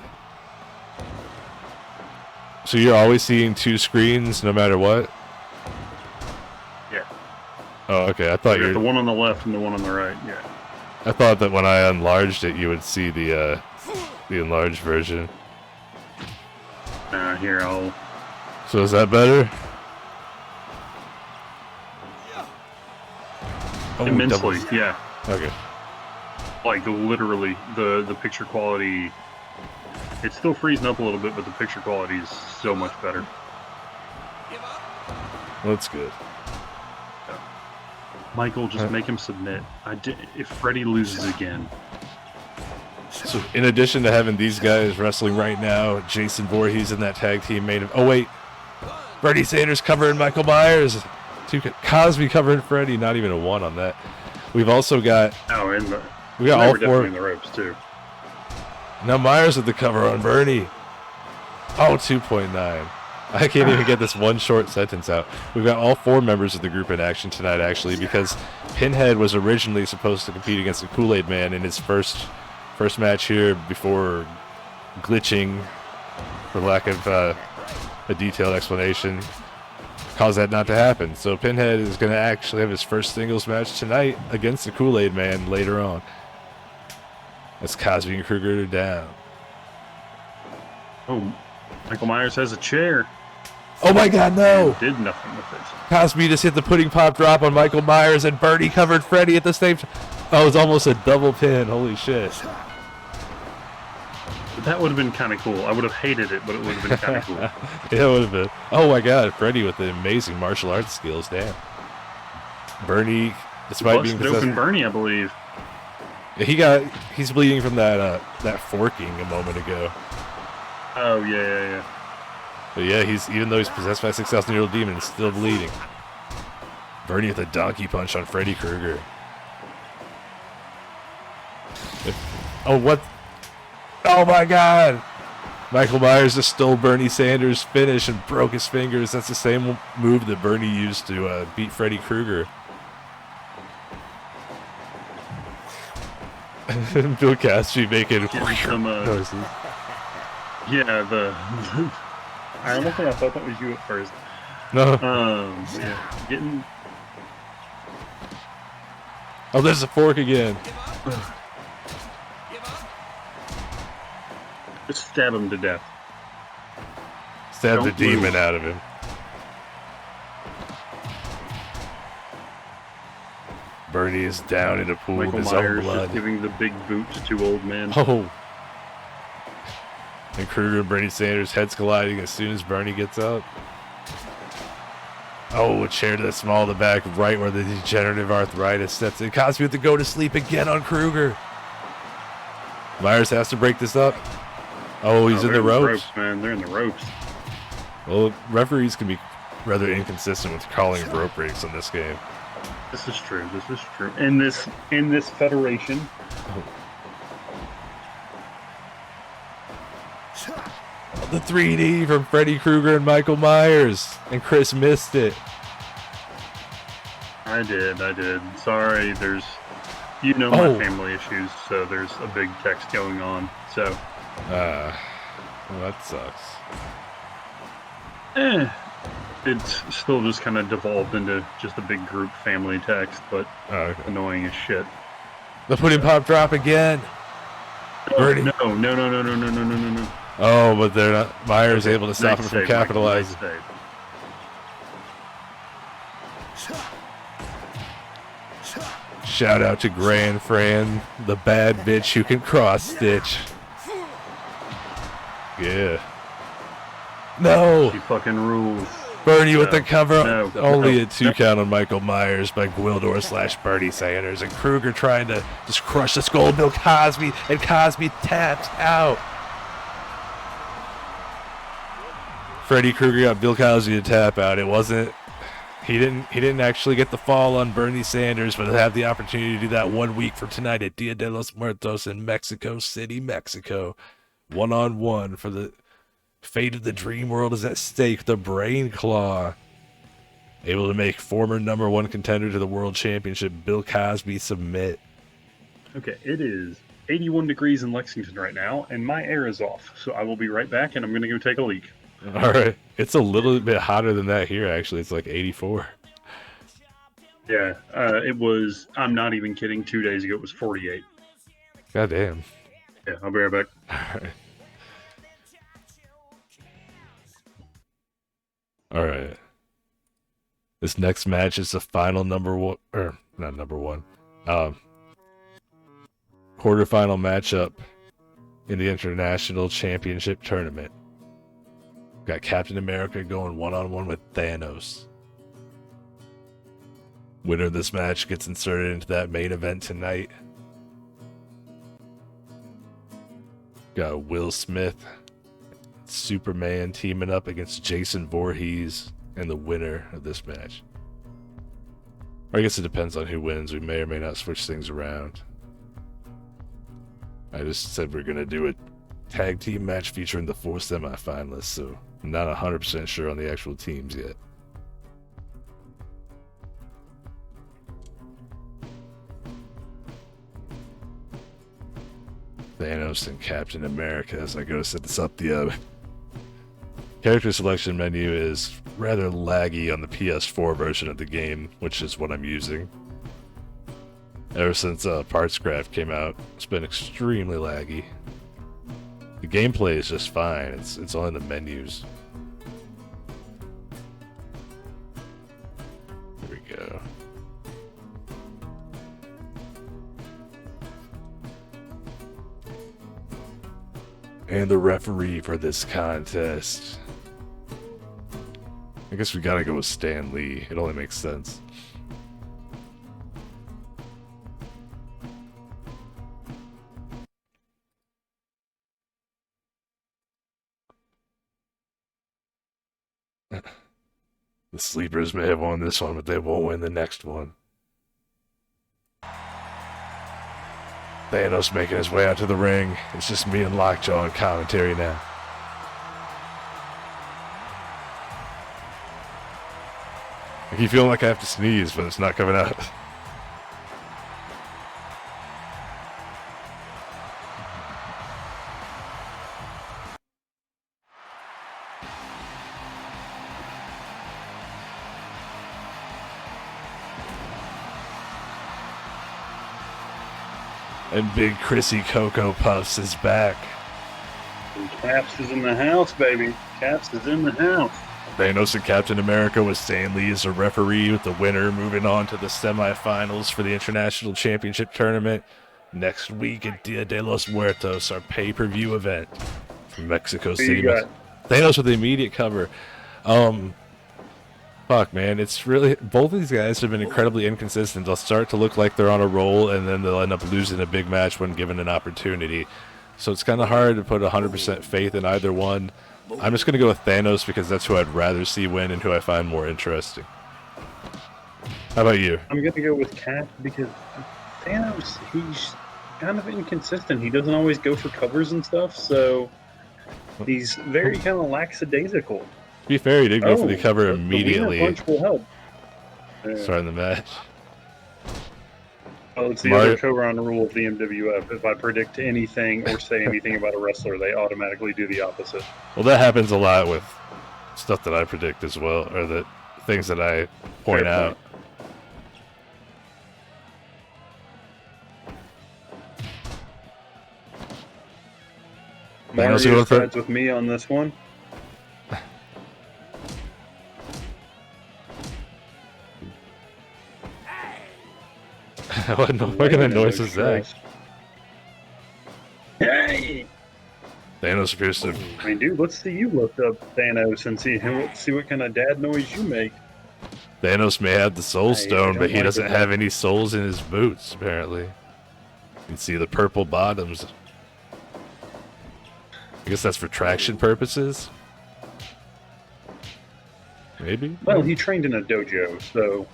So you're always seeing two screens no matter what? Yeah. Oh, okay. I thought you were... the one on the left and the one on the right, yeah. I thought that when I enlarged it, you would see the enlarged version. Here, I'll... So is that better? Oh, immensely, yeah. Okay. Like, literally, the picture quality... It's still freezing up a little bit, but the picture quality is so much better. That's good. Michael, just make him submit. If Freddy loses again. So in addition to having these guys wrestling right now, Jason Voorhees in that tag team made him... Oh, wait. Bernie Sanders covering Michael Myers. Cosby covering Freddy. Not even a 1 on that. We've also got... Oh, and we got all 4 in the ropes, too. Now Myers with the cover on Bernie. Oh, 2.9. I can't even get this one short sentence out. We've got all 4 members of the group in action tonight, actually, because Pinhead was originally supposed to compete against the Kool-Aid Man in his first match here before glitching, for lack of a detailed explanation, caused that not to happen. So Pinhead is going to actually have his first singles match tonight against the Kool-Aid Man later on. As Cosby and Krueger are down. Oh, Michael Myers has a chair. Oh my god, no! And did nothing with it. Cosby just hit the pudding pop drop on Michael Myers, and Bernie covered Freddy at the same time. Oh, it was almost a double pin. Holy shit. That would have been kind of cool. I would have hated it, but it would have been kind of cool. Yeah, it would have been. Oh my god, Freddy with the amazing martial arts skills. Damn. Bernie, despite being possessed... open Bernie, I believe. He's bleeding from that forking a moment ago. Oh, yeah. But yeah, even though he's possessed by a 6,000-year-old demon, he's still bleeding. Bernie with a donkey punch on Freddy Krueger. Oh, what? Oh my god! Michael Myers just stole Bernie Sanders' finish and broke his fingers. That's the same move that Bernie used to beat Freddy Krueger. Bill Cosby making some, noises. Yeah, I almost think I thought that was you at first. No. Yeah, getting... Oh, there's a fork again. Just stab him to death. Stab the demon out of him. Bernie is down in a pool Michael of his Myers own blood. Just giving the big boot to 2 old men. Oh. And Krueger and Bernie Sanders heads colliding as soon as Bernie gets up. Oh, a chair to the small of the back, right where the degenerative arthritis sets in. Cosby with the go to sleep again on Krueger. Myers has to break this up. Oh, he's in the ropes. Man, they're in the ropes. Well, referees can be rather inconsistent with calling rope breaks in this game. This is true. In this federation. Oh. The 3D from Freddy Krueger and Michael Myers, and Chris missed it. I did. Sorry, there's, my family issues, so there's a big text going on. So, well, that sucks. It's still just kind of devolved into just a big group family text, but annoying as shit. The pudding pop drop again. No. Oh, but they're not. Myers able to stop him from capitalizing. Nice save. Shout out to Grand Fran, the bad bitch who can cross stitch. Yeah. No. She fucking rules. Bernie with the cover. No, Only a 2 count on Michael Myers by Gwildor / Bernie Sanders. And Krueger trying to just crush the skull of Bill Cosby. And Cosby taps out. Freddy Krueger got Bill Cosby to tap out. It wasn't. He didn't actually get the fall on Bernie Sanders, but have the opportunity to do that 1 week from tonight at Dia de los Muertos in Mexico City, Mexico. 1-on-1 for the fate of the dream world is at stake. The Brain Claw able to make former #1 contender to the world championship Bill Cosby submit. Okay, it is 81 degrees in Lexington right now, and my air is off. So I will be right back, and I'm going to go take a leak. All right. It's a little bit hotter than that here, actually. It's like 84. Yeah, it was, I'm not even kidding, 2 days ago it was 48. God damn. Yeah, I'll be right back. All right. All right. This next match is the final #1, or not #1, quarterfinal matchup in the International Championship Tournament. Got Captain America going 1-on-1 with Thanos. Winner of this match gets inserted into that main event tonight. Got Will Smith, Superman teaming up against Jason Voorhees, and the winner of this match. Or I guess it depends on who wins. We may or may not switch things around. I just said we're going to do a tag team match featuring the 4 semifinalists, so I'm not 100% sure on the actual teams yet. Thanos and Captain America. As I go to set this up, the character selection menu is rather laggy on the PS4 version of the game, which is what I'm using. Ever since PartsCraft came out, it's been extremely laggy. The gameplay is just fine. It's only the menus. Here we go. And the referee for this contest. I guess we gotta go with Stan Lee. It only makes sense. The Sleepers may have won this one, but they won't win the next one. Thanos making his way out to the ring. It's just me and Lockjaw in commentary now. I keep feeling like I have to sneeze, but it's not coming out. And Big Chrissy Cocoa Puffs is back. And Caps is in the house, baby. Caps is in the house. Thanos and Captain America with Stan Lee as a referee, with the winner moving on to the semifinals for the International Championship Tournament next week at Dia de los Muertos, our pay-per-view event from Mexico City. Thanos with the immediate cover. Fuck, man, it's really, both of these guys have been incredibly inconsistent. They'll start to look like they're on a roll, and then they'll end up losing a big match when given an opportunity. So it's kind of hard to put 100% faith in either one. I'm just going to go with Thanos because that's who I'd rather see win and who I find more interesting. How about you? I'm going to go with Cap because Thanos, he's kind of inconsistent. He doesn't always go for covers and stuff, so he's very kind of lackadaisical. To be fair, he did go for the cover immediately. The punch will help. Starting the match. Oh, it's the other co-round rule of the MWF. If I predict anything or say anything about a wrestler, they automatically do the opposite. Well, that happens a lot with stuff that I predict as well, or the things that I point out. Thanos Mario going for sides with me on this one. what kind of noise is that? Hey! Thanos appears to. I mean, dude, let's see you look up Thanos and see what kind of dad noise you make. Thanos may have the Soul I Stone, don't but he like doesn't it, have any souls in his boots, apparently. You can see the purple bottoms. I guess that's for traction purposes? Maybe? Well, he trained in a dojo, so...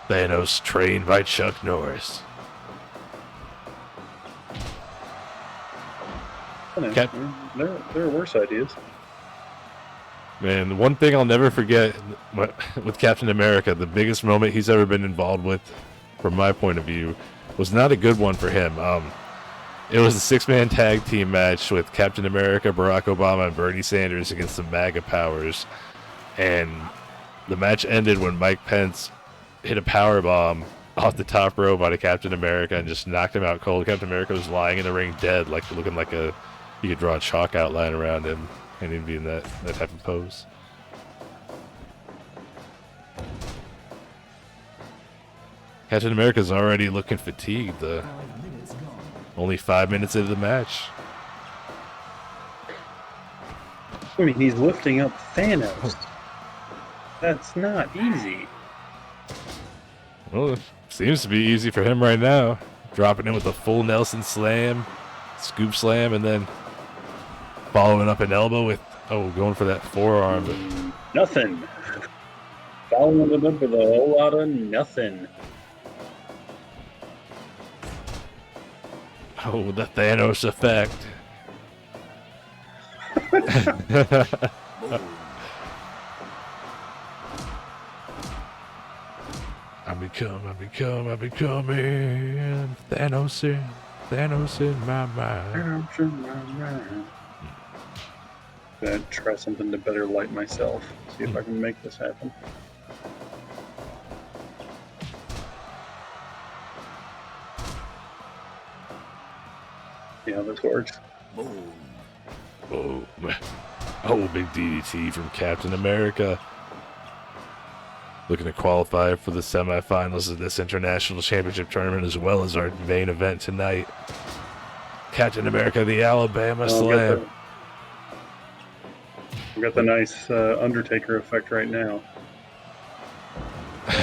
Thanos trained by Chuck Norris. There are worse ideas. Man, the one thing I'll never forget with Captain America, the biggest moment he's ever been involved with, from my point of view, was not a good one for him. It was a six-man tag team match with Captain America, Barack Obama, and Bernie Sanders against the MAGA powers. And the match ended when Mike Pence hit a power bomb off the top rope onto Captain America and just knocked him out cold. Captain America was lying in the ring dead, like looking like you could draw a chalk outline around him, and he'd be in that type of pose. Captain America's already looking fatigued. Only 5 minutes into the match. I mean, he's lifting up Thanos. That's not easy. Well, it seems to be easy for him right now. Dropping in with a full Nelson slam, scoop slam, and then following up an elbow with, going for that forearm. But nothing. Following it up with a whole lot of nothing. Oh, the Thanos effect. I'm becoming Thanos in my mind. Gonna try something to better light myself. See if I can make this happen. See how this works. Boom. Oh, big DDT from Captain America. Looking to qualify for the semifinals of this International Championship tournament as well as our main event tonight. Captain America, the Alabama Slam. We got the nice Undertaker effect right now.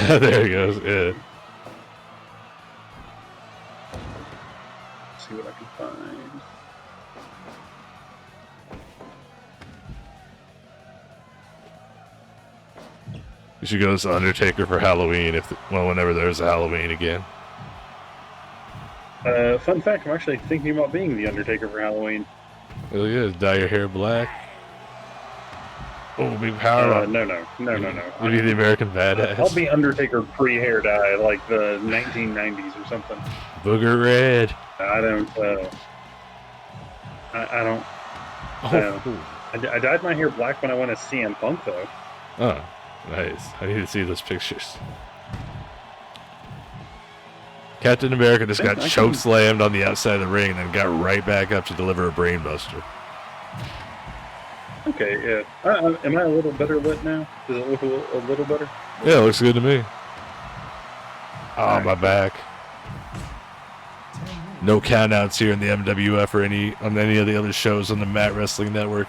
There he goes, yeah. See what I can find. We should go to Undertaker for Halloween whenever there's a Halloween again. Fun fact, I'm actually thinking about being the Undertaker for Halloween. Oh yeah, dye your hair black. Oh, big power. No. You'll be the American Badass. I'll be Undertaker pre-hair dye, like the 1990s or something. Booger red. I don't. I dyed my hair black when I went to CM Punk, though. Oh, nice. I need to see those pictures. Captain America just got choke slammed on the outside of the ring and then got right back up to deliver a brainbuster. Okay, yeah. Am I a little better lit now? Does it look a little better? Yeah, it looks good to me. Oh, my back. No countouts here in the MWF or on any of the other shows on the Mat Wrestling Network.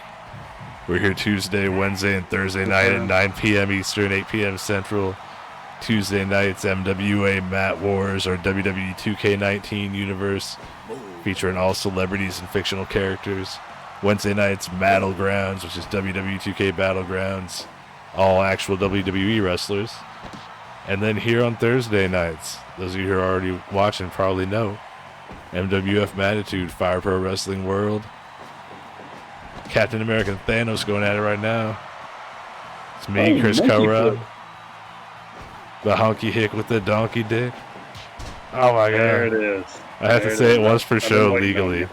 We're here Tuesday, Wednesday, and Thursday night at 9 p.m. Eastern, 8 p.m. Central. Tuesday nights, MWA Mat Wars, or WWE 2K19 universe, featuring all celebrities and fictional characters. Wednesday nights, Battlegrounds, which is WWE 2K Battlegrounds, all actual WWE wrestlers. And then here on Thursday nights, those of you who are already watching probably know, MWF Mattitude, Fire Pro Wrestling World. Captain America and Thanos going at it right now. It's me, Chris Carole. The honky hick with the donkey dick. Oh my god. There it is. I have to say it once per show legally.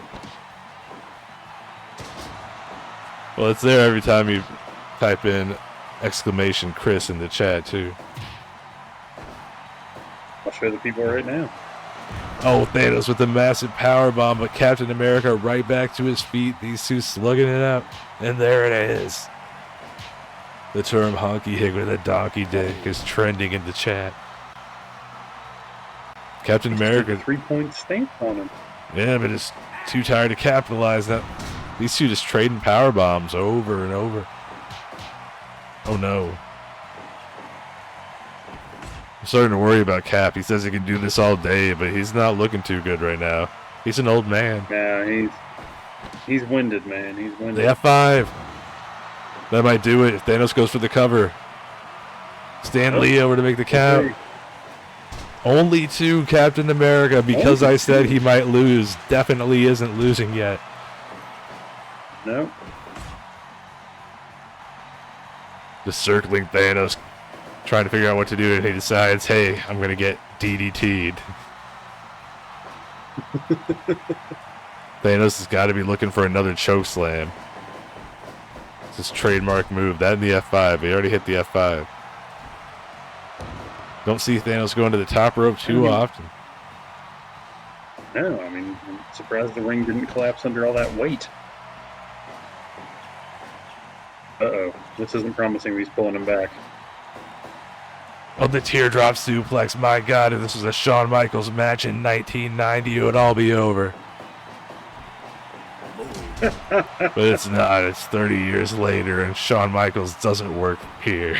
Well, it's there every time you type in exclamation Chris in the chat too. I'll show the people right now. Oh, Thanos with a massive power bomb, but Captain America right back to his feet. These two slugging it out, and there it is. The term honky hick with a donkey dick is trending in the chat. Captain America, 3-point stamp on him. Yeah, but it's too tired to capitalize. That these two just trading power bombs over and over. Oh no. I'm starting to worry about Cap. He says he can do this all day, but he's not looking too good right now. He's an old man. Yeah, he's winded, man. He's winded. The F5. That might do it if Thanos goes for the cover. Stan Lee over to make the count. Okay. Only to Captain America because I said he might lose. Definitely isn't losing yet. No. Just circling Thanos, trying to figure out what to do, and he decides, hey, I'm going to get DDT'd. Thanos has got to be looking for another choke slam. It's his trademark move. That and the F5. He already hit the F5. Don't see Thanos going to the top rope too often. No, I mean, I'm surprised the ring didn't collapse under all that weight. Uh-oh. This isn't promising he's pulling him back. Oh, the teardrop suplex. My God, if this was a Shawn Michaels match in 1990, it would all be over. But it's not. It's 30 years later, and Shawn Michaels doesn't work here.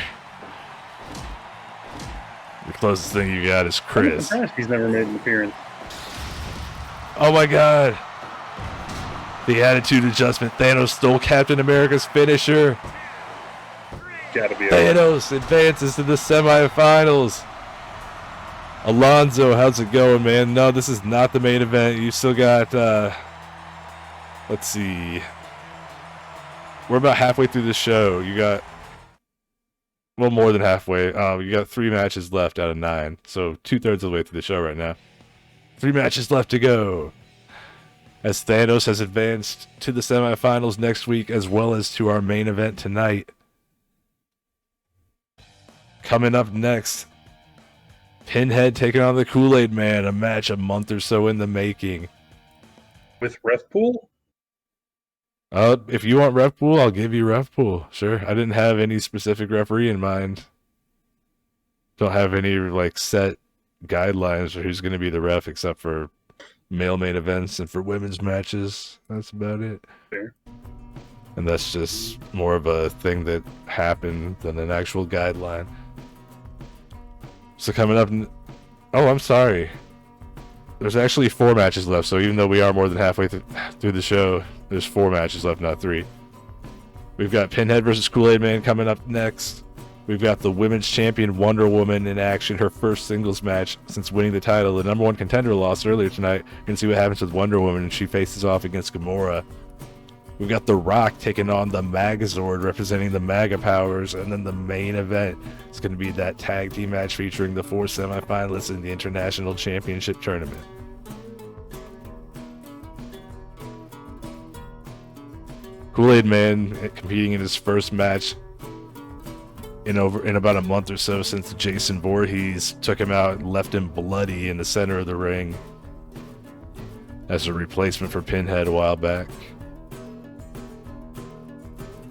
The closest thing you got is Chris. I'm surprised he's never made an appearance. Oh my God. The attitude adjustment. Thanos stole Captain America's finisher. Gotta be Thanos advances to the semifinals. Alonzo, how's it going, man? No, this is not the main event. You still got, let's see. We're about halfway through the show. You got, well, more than halfway. You got 3 matches left out of 9. So 2/3 of the way through the show right now. 3 matches left to go. As Thanos has advanced to the semifinals next week, as well as to our main event tonight. Coming up next, Pinhead taking on the Kool-Aid Man, a match a month or so in the making. With ref pool? If you want ref pool, I'll give you ref pool. Sure. I didn't have any specific referee in mind. Don't have any like set guidelines for who's going to be the ref except for male main events and for women's matches. That's about it. Fair. And that's just more of a thing that happened than an actual guideline. So coming up, oh, I'm sorry. There's actually 4 matches left, so even though we are more than halfway through the show, there's 4 matches left, not 3. We've got Pinhead versus Kool-Aid Man coming up next. We've got the women's champion Wonder Woman in action, her first singles match since winning the title. The number 1 contender lost earlier tonight. We're going to see what happens with Wonder Woman, and she faces off against Gamora. We've got The Rock taking on the MAGAzord, representing the MAGA powers, and then the main event is going to be that tag team match featuring the 4 semifinalists in the International Championship Tournament. Kool-Aid Man competing in his first match in about a month or so since Jason Voorhees took him out and left him bloody in the center of the ring as a replacement for Pinhead a while back.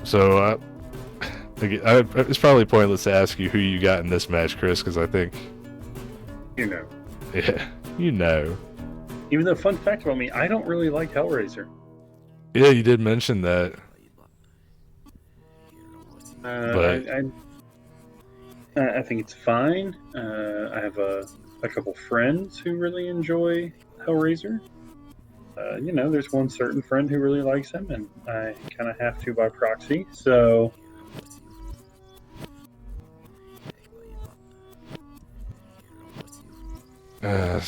So, it's probably pointless to ask you who you got in this match, Chris, because I think... You know. Yeah, you know. Even though, fun fact about me, I don't really like Hellraiser. Yeah, you did mention that. But I think it's fine. I have a couple friends who really enjoy Hellraiser. You know, there's one certain friend who really likes him, and I kind of have to by proxy, so... I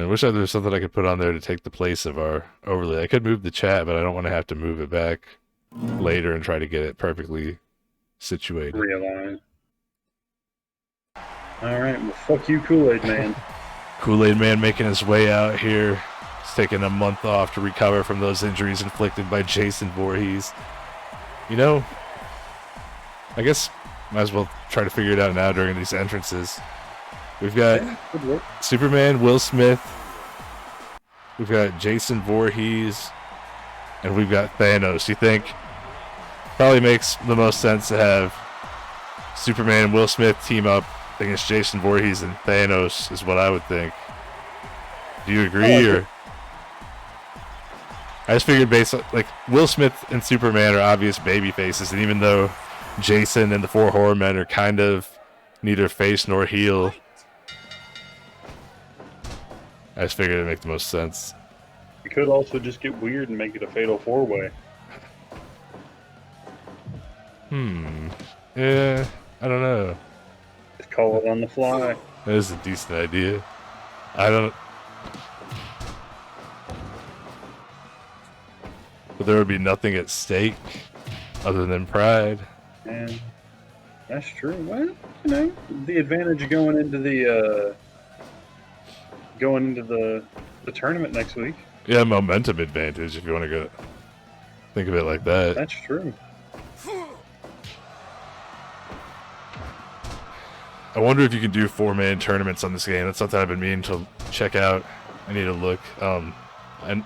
wish there was something I could put on there to take the place of our overlay. I could move the chat, but I don't want to have to move it back later and try to get it perfectly situated. Realign. Alright, well, fuck you, Kool-Aid Man. Kool-Aid Man making his way out here. He's taking a month off to recover from those injuries inflicted by Jason Voorhees. You know, I guess might as well try to figure it out now during these entrances. We've got Yeah, good work. Superman, Will Smith. We've got Jason Voorhees. And we've got Thanos. You think probably makes the most sense to have Superman and Will Smith team up against Jason Voorhees and Thanos is what I would think. Do you agree? Or I just figured based on, like, Will Smith and Superman are obvious baby faces, and even though Jason and the four horror men are kind of neither face nor heel, I just figured it'd make the most sense. You could also just get weird and make it a fatal four-way. Yeah, I don't know. Just call it on the fly. That is a decent idea. I don't... But there would be nothing at stake other than pride. And that's true. Well, you know, the advantage of going into the tournament next week. Yeah, momentum advantage if you want to go think of it like that. That's true. I wonder if you can do 4-man tournaments on this game. That's something I've been meaning to check out. I need to look. And I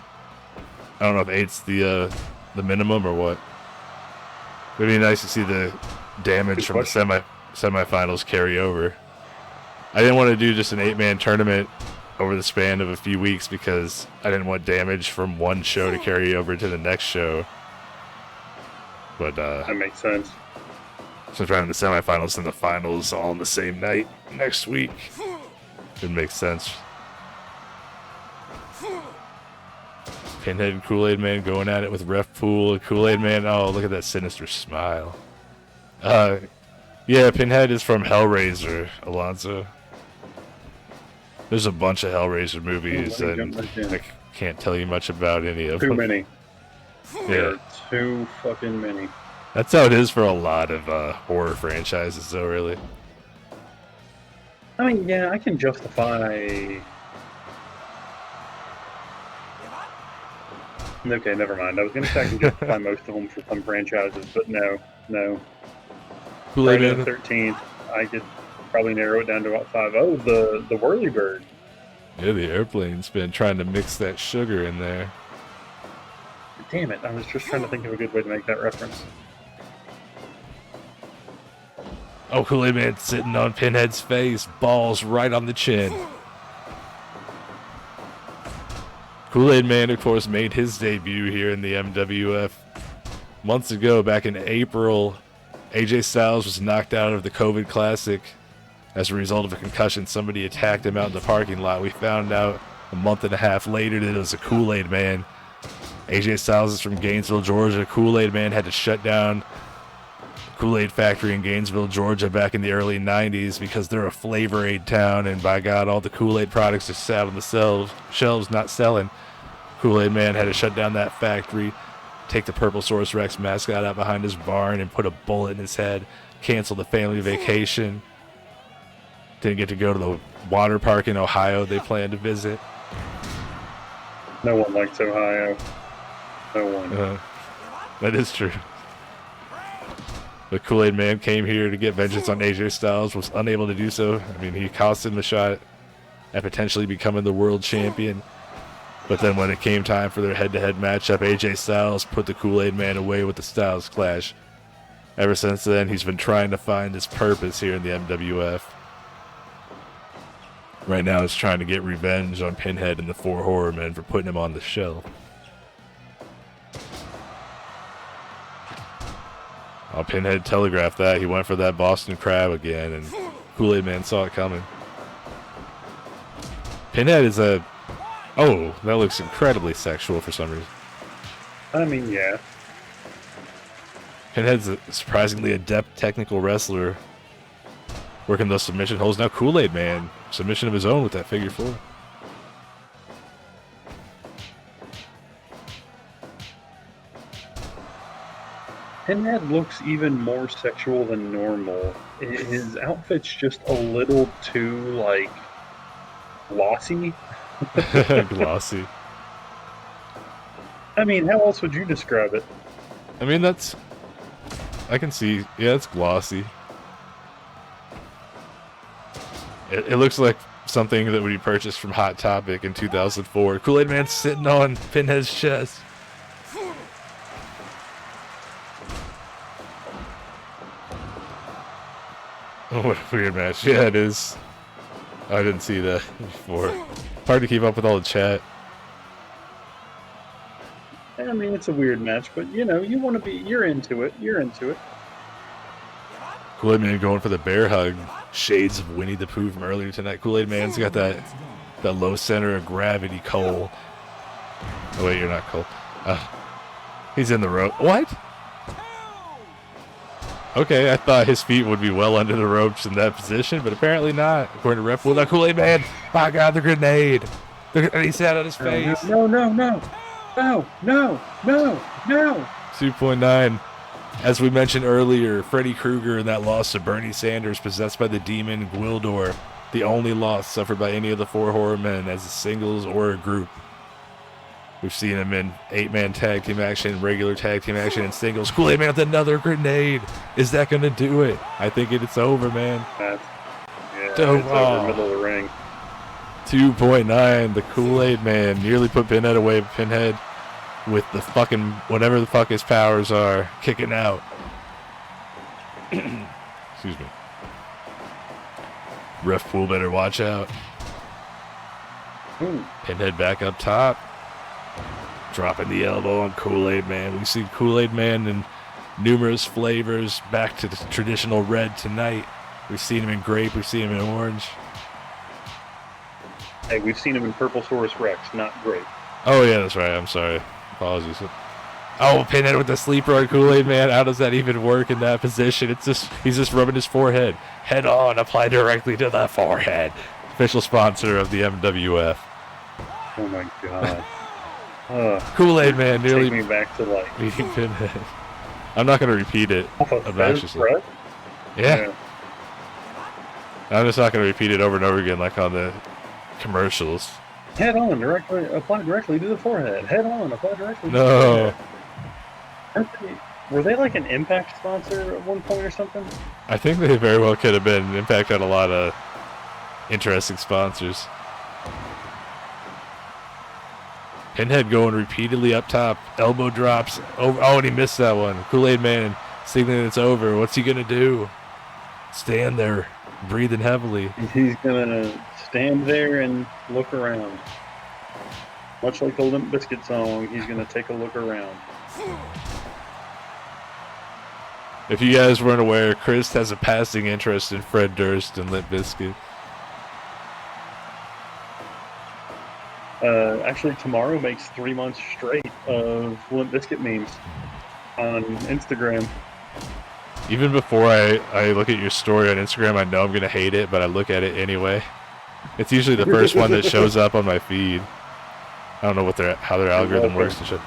don't know if 8's the minimum or what. It'd be nice to see the damage from the semifinals carry over. I didn't want to do just an 8-man tournament over the span of a few weeks because I didn't want damage from one show to carry over to the next show. But that makes sense. Since we're having the semifinals and the finals all on the same night next week, it makes sense. Pinhead and Kool-Aid Man going at it with Ref Pool. Kool-Aid Man, oh, look at that sinister smile. Yeah, Pinhead is from Hellraiser, Alonzo. There's a bunch of Hellraiser movies, and I can't tell you much about any of them. Too many. Yeah. There are too fucking many. That's how it is for a lot of horror franchises, though, really. I mean, yeah, I can justify... Okay, never mind. I was going to say I can justify most of them for some franchises, but no. Kool-Aid Friday Man. the 13th, I could probably narrow it down to about 5. Oh, the whirlybird. Yeah, the airplane's been trying to mix that sugar in there. Damn it, I was just trying to think of a good way to make that reference. Oh, Kool-Aid Man sitting on Pinhead's face, balls right on the chin. Kool-Aid Man, of course, made his debut here in the MWF months ago, back in April. AJ Styles was knocked out of the COVID Classic as a result of a concussion. Somebody attacked him out in the parking lot. We found out a month and a half later that it was a Kool-Aid Man. AJ Styles is from Gainesville, Georgia. Kool-Aid Man had to shut down Kool-Aid factory in Gainesville, Georgia back in the early 90s because they're a Flavor Aid town, and by God, all the Kool-Aid products just sat on the shelves not selling. Kool-Aid Man had to shut down that factory, take the Purple Source Rex mascot out behind his barn and put a bullet in his head, cancel the family vacation. Didn't get to go to the water park in Ohio they planned to visit. No one likes Ohio. No one. That is true. The Kool-Aid Man came here to get vengeance on AJ Styles, was unable to do so. I mean, he cost him the shot at potentially becoming the world champion. But then when it came time for their head-to-head matchup, AJ Styles put the Kool-Aid Man away with the Styles Clash. Ever since then, he's been trying to find his purpose here in the MWF. Right now, he's trying to get revenge on Pinhead and the four horror men for putting him on the shelf. Oh, Pinhead telegraphed that. He went for that Boston Crab again, and Kool-Aid Man saw it coming. Pinhead is a... Oh, that looks incredibly sexual for some reason. I mean, yeah. Pinhead's a surprisingly adept technical wrestler, working those submission holds. Now Kool-Aid Man, submission of his own with that figure 4. Pinhead looks even more sexual than normal. His outfit's just a little too, like, glossy. Glossy. I mean, how else would you describe it? I mean, that's... I can see... Yeah, it's glossy. It looks like something that would be purchased from Hot Topic in 2004. Kool-Aid Man sitting on Pinhead's chest. Oh, what a weird match. Yeah, it is. I didn't see that before. Hard to keep up with all the chat. I mean, it's a weird match, but you know, you're into it. You're into it. Kool-Aid Man going for the bear hug. Shades of Winnie the Pooh from earlier tonight. Kool-Aid Man's got that low center of gravity, Cole. Oh wait, you're not Cole. He's in the rope. What? Okay, I thought his feet would be well under the ropes in that position, but apparently not. According to Ref, well, the Kool-Aid Man. My God, the grenade. And he sat on his face. No. 2.9. As we mentioned earlier, Freddy Krueger in that loss to Bernie Sanders, possessed by the demon Gwildor, the only loss suffered by any of the 4 horror men as a singles or a group. We've seen him in 8-man tag team action, regular tag team action, and singles. Kool-Aid Man with another grenade. Is that going to do it? I think it's over, man. It's over the middle of the ring. 2.9. The Kool-Aid Man nearly put Pinhead away. Pinhead with the fucking whatever the fuck his powers are, kicking out. Excuse me. Ref pool better watch out. Pinhead back up top. Dropping the elbow on Kool-Aid Man. We see Kool-Aid Man in numerous flavors. Back to the traditional red tonight. We've seen him in grape. We've seen him in orange. Hey, we've seen him in Purple Saurus Rex, not grape. Oh, yeah, that's right. I'm sorry. Apologies. Oh, Pinhead with the sleeper on Kool-Aid Man. How does that even work in that position? It's just he's just rubbing his forehead. Head on, apply directly to the forehead. Official sponsor of the MWF. Oh my God. Kool-Aid Man nearly take me back to like beating Pinhead. I'm not going to repeat it obnoxiously. Yeah. I'm just not going to repeat it over and over again like on the commercials. Head on, apply directly to the forehead. Head on, apply directly to the forehead. Were they like an Impact sponsor at one point or something? I think they very well could have been. Impact had a lot of interesting sponsors. Pinhead going repeatedly up top. Elbow drops. Oh, and he missed that one. Kool-Aid Man signaling it's over. What's he going to do? Stand there, breathing heavily. He's going to stand there and look around. Much like the Limp Bizkit song, he's going to take a look around. If you guys weren't aware, Chris has a passing interest in Fred Durst and Limp Bizkit. Actually, tomorrow makes 3 months straight of Limp Bizkit memes on Instagram. Even before I look at your story on Instagram, I know I'm going to hate it, but I look at it anyway. It's usually the first one that shows up on my feed. I don't know how their algorithm works and shit.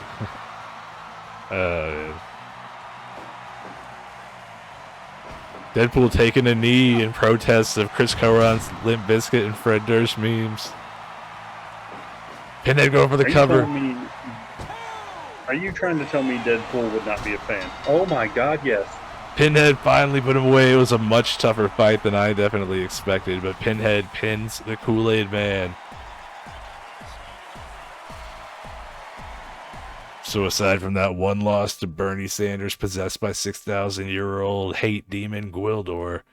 Deadpool taking a knee in protest of Chris Coron's Limp Bizkit and Fred Durst memes. Pinhead going for the cover. Are you trying to tell me Deadpool would not be a fan? Oh my God, yes. Pinhead finally put him away. It was a much tougher fight than I definitely expected, but Pinhead pins the Kool-Aid Man. So aside from that one loss to Bernie Sanders, possessed by 6,000-year-old hate demon Gwildor,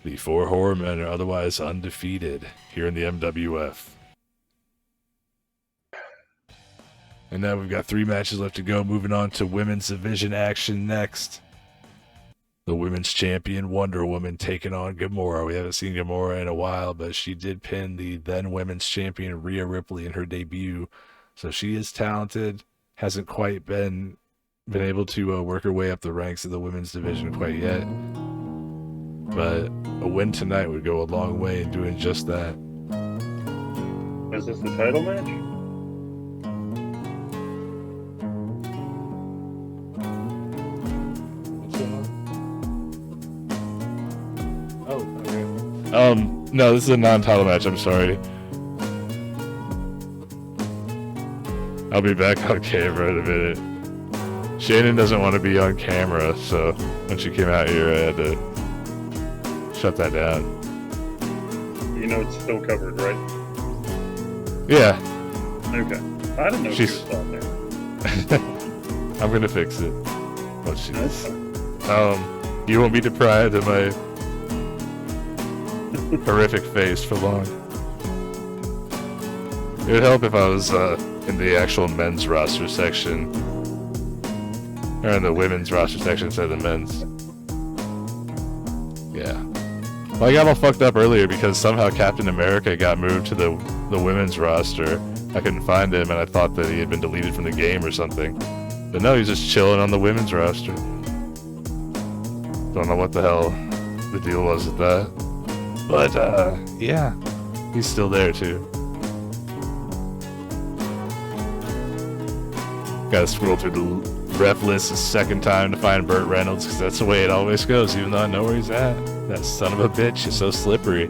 the 4 horror men are otherwise undefeated here in the MWF. And now we've got 3 matches left to go. Moving on to women's division action next. The women's champion Wonder Woman taking on Gamora. We haven't seen Gamora in a while, but she did pin the then women's champion Rhea Ripley in her debut. So she is talented. Hasn't quite been able to work her way up the ranks of the women's division quite yet. But a win tonight would go a long way in doing just that. Is this the title match? No, this is a non-title match, I'm sorry. I'll be back on camera in a minute. Shannon doesn't want to be on camera, so when she came out here, I had to shut that down. You know it's still covered, right? Yeah. Okay. I didn't know she was still there. I'm gonna fix it. Oh, jeez. That's fine. You won't be deprived of my horrific face for long. It would help if I was in the actual men's roster section. Or in the women's roster section instead of the men's. Yeah. Well, I got all fucked up earlier because somehow Captain America got moved to the women's roster. I couldn't find him and I thought that he had been deleted from the game or something. But no, he's just chilling on the women's roster. Don't know what the hell the deal was with that. But, yeah. He's still there, too. Gotta scroll through the ref list a second time to find Burt Reynolds, because that's the way it always goes, even though I know where he's at. That son of a bitch is so slippery.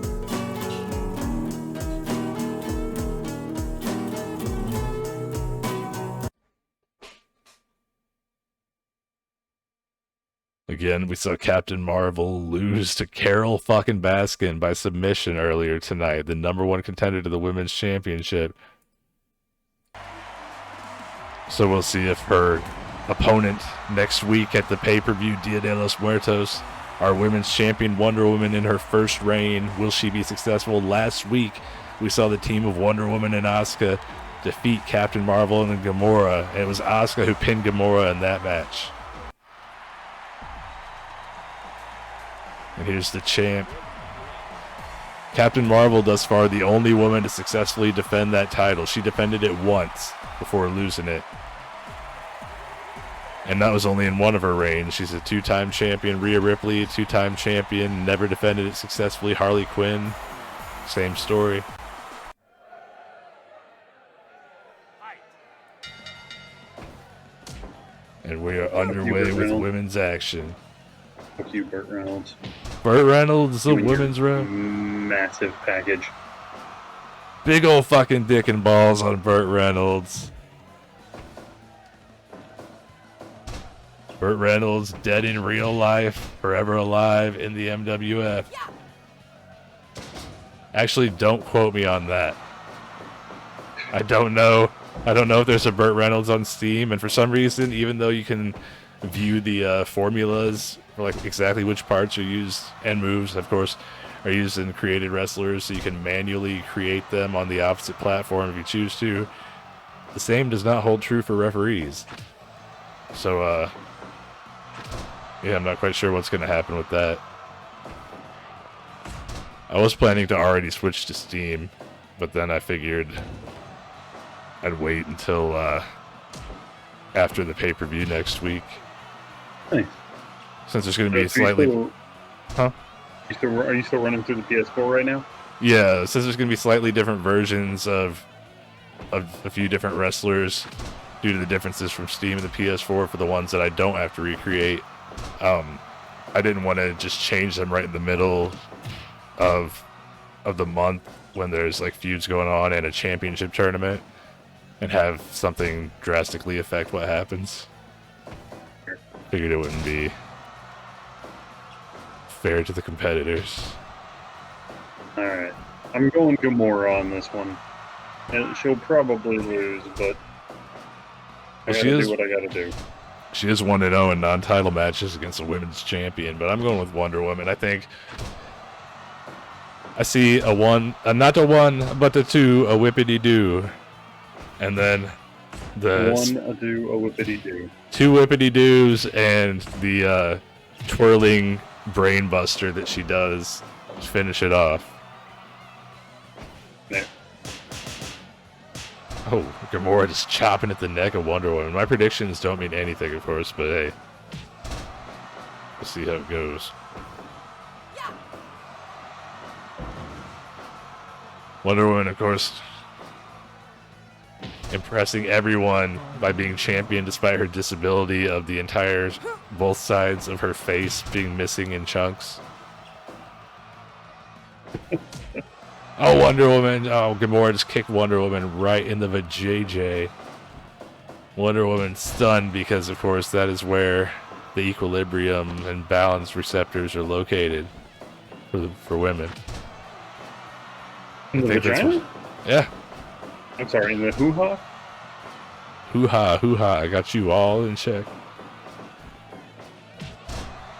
Again, we saw Captain Marvel lose to Carole fucking Baskin by submission earlier tonight, the #1 contender to the Women's Championship. So we'll see if her opponent next week at the pay-per-view Dia de los Muertos, our Women's Champion Wonder Woman in her first reign, will she be successful? Last week, we saw the team of Wonder Woman and Asuka defeat Captain Marvel and Gamora, and it was Asuka who pinned Gamora in that match. And here's the champ. Captain Marvel, thus far, the only woman to successfully defend that title. She defended it once before losing it. And that was only in one of her reigns. She's a two-time champion. Rhea Ripley, two-time champion, never defended it successfully. Harley Quinn, same story. And we are underway with women's action. Fuck you, Burt Reynolds. Burt Reynolds, the women's room. Massive package. Big old fucking dick and balls on Burt Reynolds. Burt Reynolds, dead in real life, forever alive in the MWF. Actually, don't quote me on that. I don't know. I don't know if there's a Burt Reynolds on Steam, and for some reason, even though you can view the formulas for like exactly which parts are used and moves, of course, are used in created wrestlers, so you can manually create them on the opposite platform if you choose to. The same does not hold true for referees. So, yeah, I'm not quite sure what's going to happen with that. I was planning to already switch to Steam, but then I figured I'd wait until after the pay-per-view next week. Nice. Since there's going to be slightly... Huh? Are you still running through the PS4 right now? Yeah, since there's going to be slightly different versions of a few different wrestlers due to the differences from Steam and the PS4 for the ones that I don't have to recreate. I didn't want to just change them right in the middle of the month when there's like feuds going on and a championship tournament and have something drastically affect what happens. Figured it wouldn't be fair to the competitors. Alright. I'm going Gamora on this one. And she'll probably lose, but I gotta do what I gotta do. She is 1-0 in non-title matches against a women's champion, but I'm going with Wonder Woman. I think I see a not a one, but a two, a whippity-doo. And then the... One-a-do, a whippity-doo. Two whippity-doos and the twirling brain buster that she does to finish it off. Yeah. Oh, Gamora just chopping at the neck of Wonder Woman. My predictions don't mean anything, of course, but hey. We'll see how it goes. Wonder Woman, of course, impressing everyone by being champion despite her disability of the entire, both sides of her face being missing in chunks. Oh, Wonder Woman. Oh, Gamora just kicked Wonder Woman right in the vajayjay. Wonder Woman stunned because, of course, that is where the equilibrium and balance receptors are located. for women. In the vagina? Yeah. I'm sorry, in the hoo-ha? Hoo-ha, hoo-ha, I got you all in check.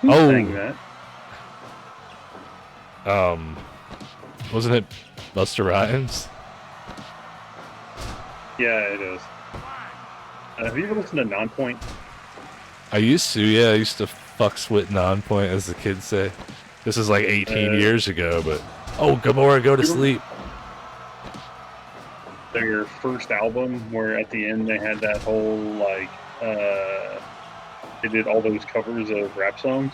Who's saying that? Wasn't it Busta Rhymes? Yeah, it is. Have you ever listened to Nonpoint? I used to, yeah. I used to fuck with Nonpoint, as the kids say. This is like 18 years ago, but... Oh, Gamora, go to sleep. Their first album, where at the end they had that whole, like, they did all those covers of rap songs.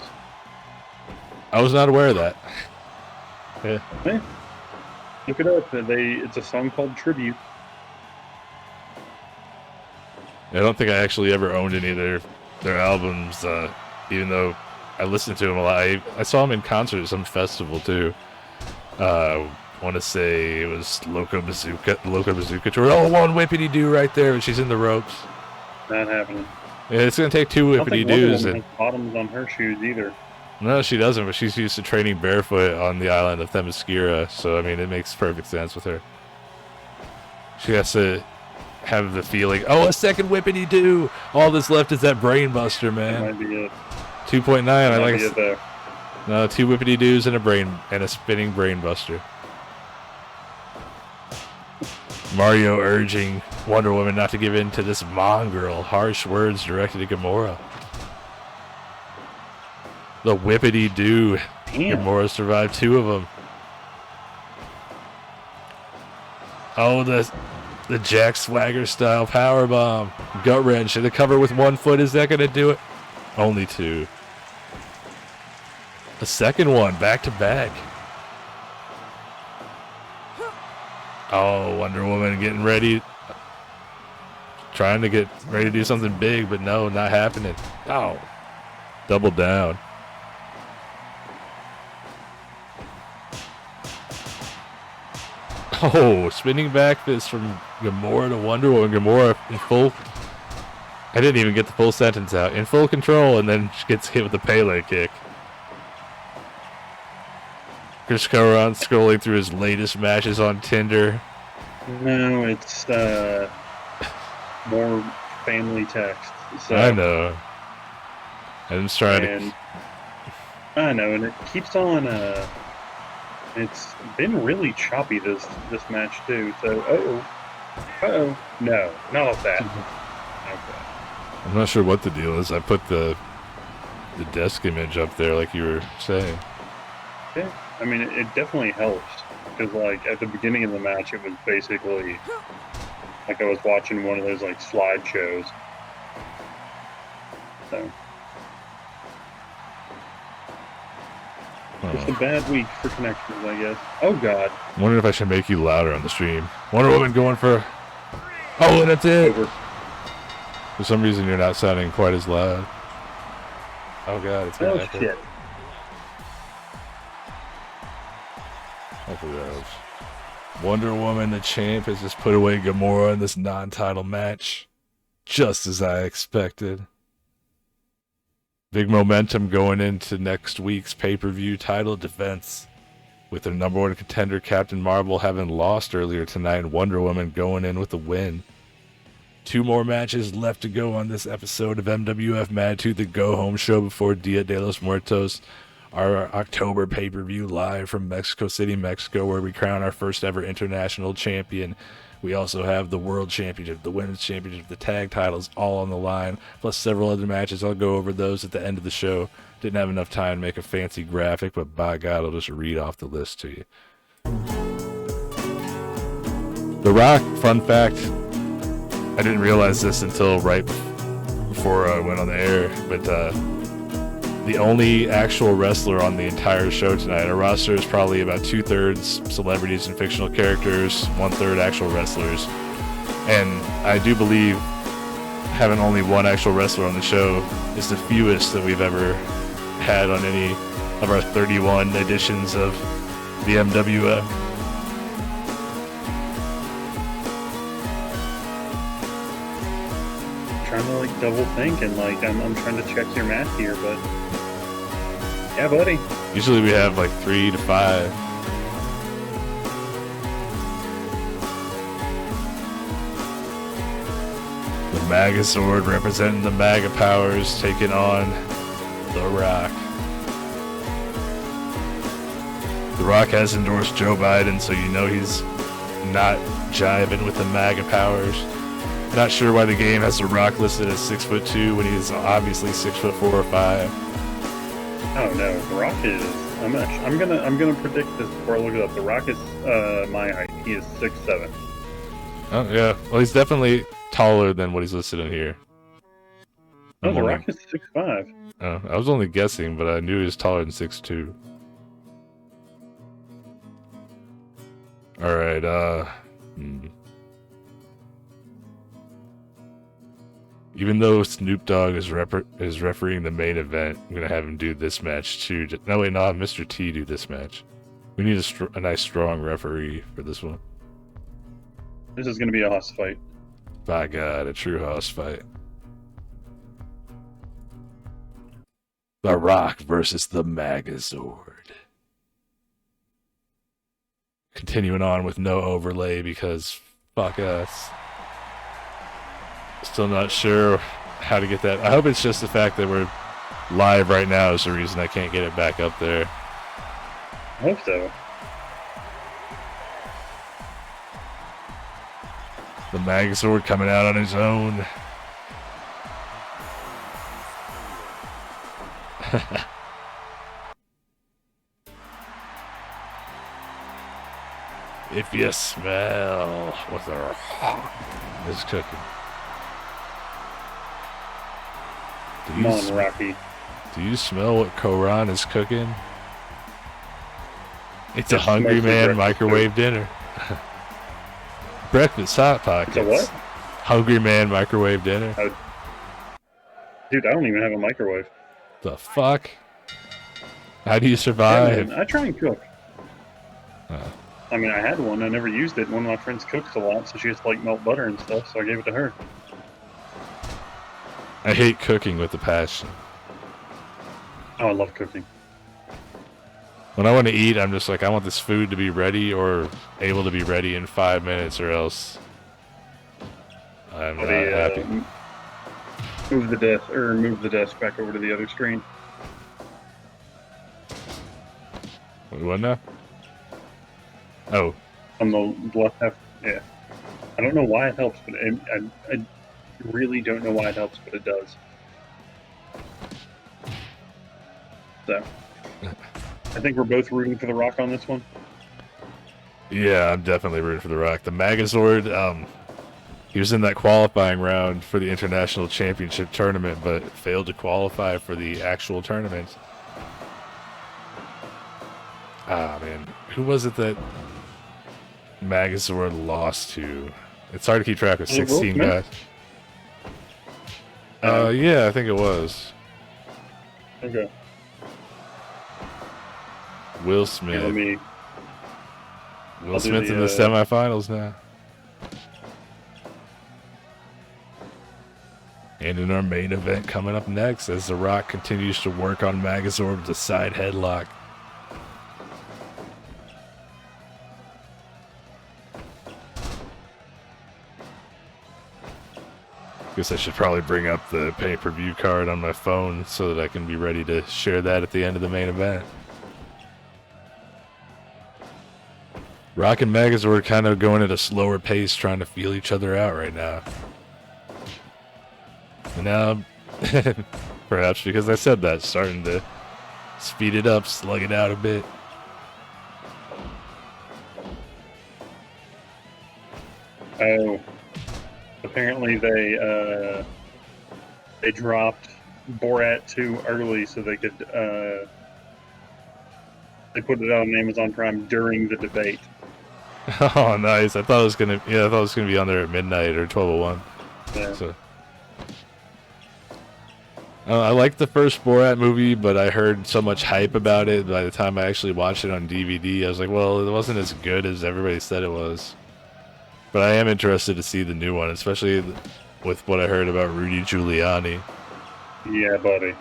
I was not aware of that. Yeah. Hey, look it up. It's a song called Tribute. I don't think I actually ever owned any of their albums, even though I listened to them a lot. I saw them in concert at some festival, too. I want to say it was Loco Bazooka Tour. Oh, one whippity-doo right there, but she's in the ropes. Not happening. Yeah, it's going to take two whippity-doos. I don't think Wonder Woman has bottoms on her shoes either. No, she doesn't, but she's used to training barefoot on the island of Themyscira, so, I mean, it makes perfect sense with her. She has to have the feeling, oh, a second whippity-doo! All that's left is that brainbuster, man. That might be it. 2.9, I like it there. No, two whippity-doos and a spinning brainbuster. Mario urging Wonder Woman not to give in to this mongrel. Harsh words directed at Gamora. The whippity-doo. Gamora survived two of them. Oh, the Jack Swagger style powerbomb. Gut wrench in the cover with 1 foot. Is that going to do it? Only two. A second one, back to back. Oh, Wonder Woman getting ready. Trying to get ready to do something big, but no, not happening. Oh, double down. Oh, spinning back fist from Gamora to Wonder Woman. Gamora in full. I didn't even get the full sentence out. In full control, and then she gets hit with the Pele kick. Chris Coron scrolling through his latest matches on Tinder. No, it's more family text. So, I know. I'm just trying to. I know, and it keeps on. It's been really choppy this match too. So, no, not that. Okay. I'm not sure what the deal is. I put the desk image up there, like you were saying. Yeah, I mean, it definitely helps because, like, at the beginning of the match, it was basically like I was watching one of those like slideshows. So. It's a bad week for connections, I guess. Oh, God. I'm wondering if I should make you louder on the stream. Wonder Woman going for... Oh, and that's it! Over. For some reason, you're not sounding quite as loud. Oh, God, it's gonna echo. Shit. Hopefully that helps. Wonder Woman, the champ, has just put away Gamora in this non-title match. Just as I expected. Big momentum going into next week's pay-per-view title defense. With their number one contender, Captain Marvel, having lost earlier tonight, and Wonder Woman going in with a win. 2 more matches left to go on this episode of MWF Mattitude, the go-home show before Dia de los Muertos, our October pay-per-view live from Mexico City, Mexico, where we crown our first ever international champion. We also have the World Championship, the Women's Championship, the tag titles all on the line, plus several other matches. I'll go over those at the end of the show. Didn't have enough time to make a fancy graphic, but by God, I'll just read off the list to you. The Rock, fun fact, I didn't realize this until right before I went on the air, but the only actual wrestler on the entire show tonight. Our roster is probably about 2/3 celebrities and fictional characters, 1/3 actual wrestlers. And I do believe having only one actual wrestler on the show is the fewest that we've ever had on any of our 31 editions of the MWF. I'm trying to like double think and like I'm trying to check your math here, but Yeah, buddy. Usually we have like 3 to 5. The MAGAzord representing the MAGA powers taking on The Rock. The Rock has endorsed Joe Biden, so you know he's not jiving with the MAGA powers. Not sure why the game has The Rock listed as 6'2" when he's obviously 6'4" or 5. Oh no, The Rock is. I'm gonna predict this before I look it up. The Rock is my height. He is 6'7". Oh yeah, well he's definitely taller than what he's listed in here. Oh, The Rock is 6'5". Oh, I was only guessing, but I knew he was taller than 6'2". All right, Even though Snoop Dogg is refereeing the main event, I'm gonna have him do this match too. No, wait, no, have Mr. T do this match. We need a nice, strong referee for this one. This is gonna be a house fight. By God, a true house fight. The Rock versus the MAGAzord. Continuing on with no overlay because fuck us. Still not sure how to get that. I hope it's just the fact that we're live right now is the reason I can't get it back up there. I hope so. The MAGAzord coming out on his own. If you smell what the Rock is cooking. Come on, Rocky. Do you smell what Koran is cooking? It's a Just Hungry mostly Man breakfast microwave dinner. Breakfast Hot Pockets. It's a what? Hungry Man microwave dinner. Dude, I don't even have a microwave. The fuck? How do you Yeah, survive? man, I try and cook. Oh. I mean, I had one. I never used it. One of my friends cooks a lot, so she has to like melt butter and stuff. So I gave it to her. I hate cooking with a passion. Oh, I love cooking. When I want to eat, I'm just like, I want this food to be ready or able to be ready in 5 minutes, or else I'm not happy. Move the desk back over to the other screen. Wait, what now? Oh, On the left half. Yeah. I don't know why it helps, but I really don't know why it helps, but it does. So, I think we're both rooting for The Rock on this one. yeah, I'm definitely rooting for The Rock. The MAGAzord, he was in that qualifying round for the International Championship tournament, but failed to qualify for the actual tournament. Ah, man. Who was it that MAGAzord lost to? It's hard to keep track of 16 guys. Yeah, I think it was. Okay. Will Smith. Here, Will Smith in the semifinals now. And in our main event coming up next, as The Rock continues to work on MAGAzord with a side headlock. Guess I should probably bring up the pay-per-view card on my phone so that I can be ready to share that at the end of the main event. Rock and MAGAzord kind of going at a slower pace, trying to feel each other out right now. And now, perhaps because I said that, starting to speed it up, slug it out a bit. Oh, apparently they dropped Borat 2 early so they could they put it out on Amazon Prime during the debate. Oh, nice! I thought it was gonna, I thought it was gonna be on there at midnight or 12:01. Yeah. So, I liked the first Borat movie, but I heard so much hype about it. By the time I actually watched it on DVD, I was like, well, it wasn't as good as everybody said it was. But I am interested to see the new one, especially with what I heard about Rudy Giuliani. Yeah, buddy.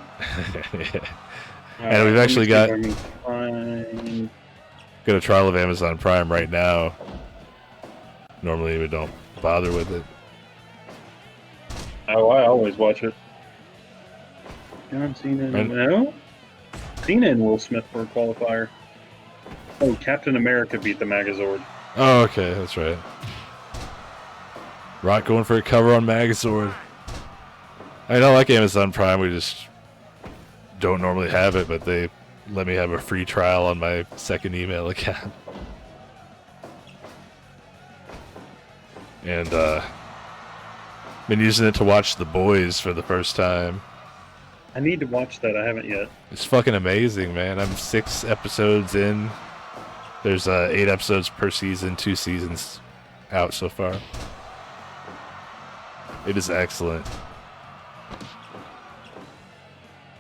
Yeah. And we've actually got Find... a trial of Amazon Prime right now. Normally we don't bother with it. Oh, I always watch it. John Cena. No? Cena and Will Smith for a qualifier. Oh, Captain America beat the MAGAzord. Oh, okay, that's right. Rock going for a cover on MAGAzord. I don't like Amazon Prime, we just don't normally have it, but they let me have a free trial on my second email account. And been using it to watch The Boys for the first time. I need to watch that, I haven't yet. It's fucking amazing, man. I'm 6 episodes in. There's 8 episodes per season, 2 seasons out so far. It is excellent.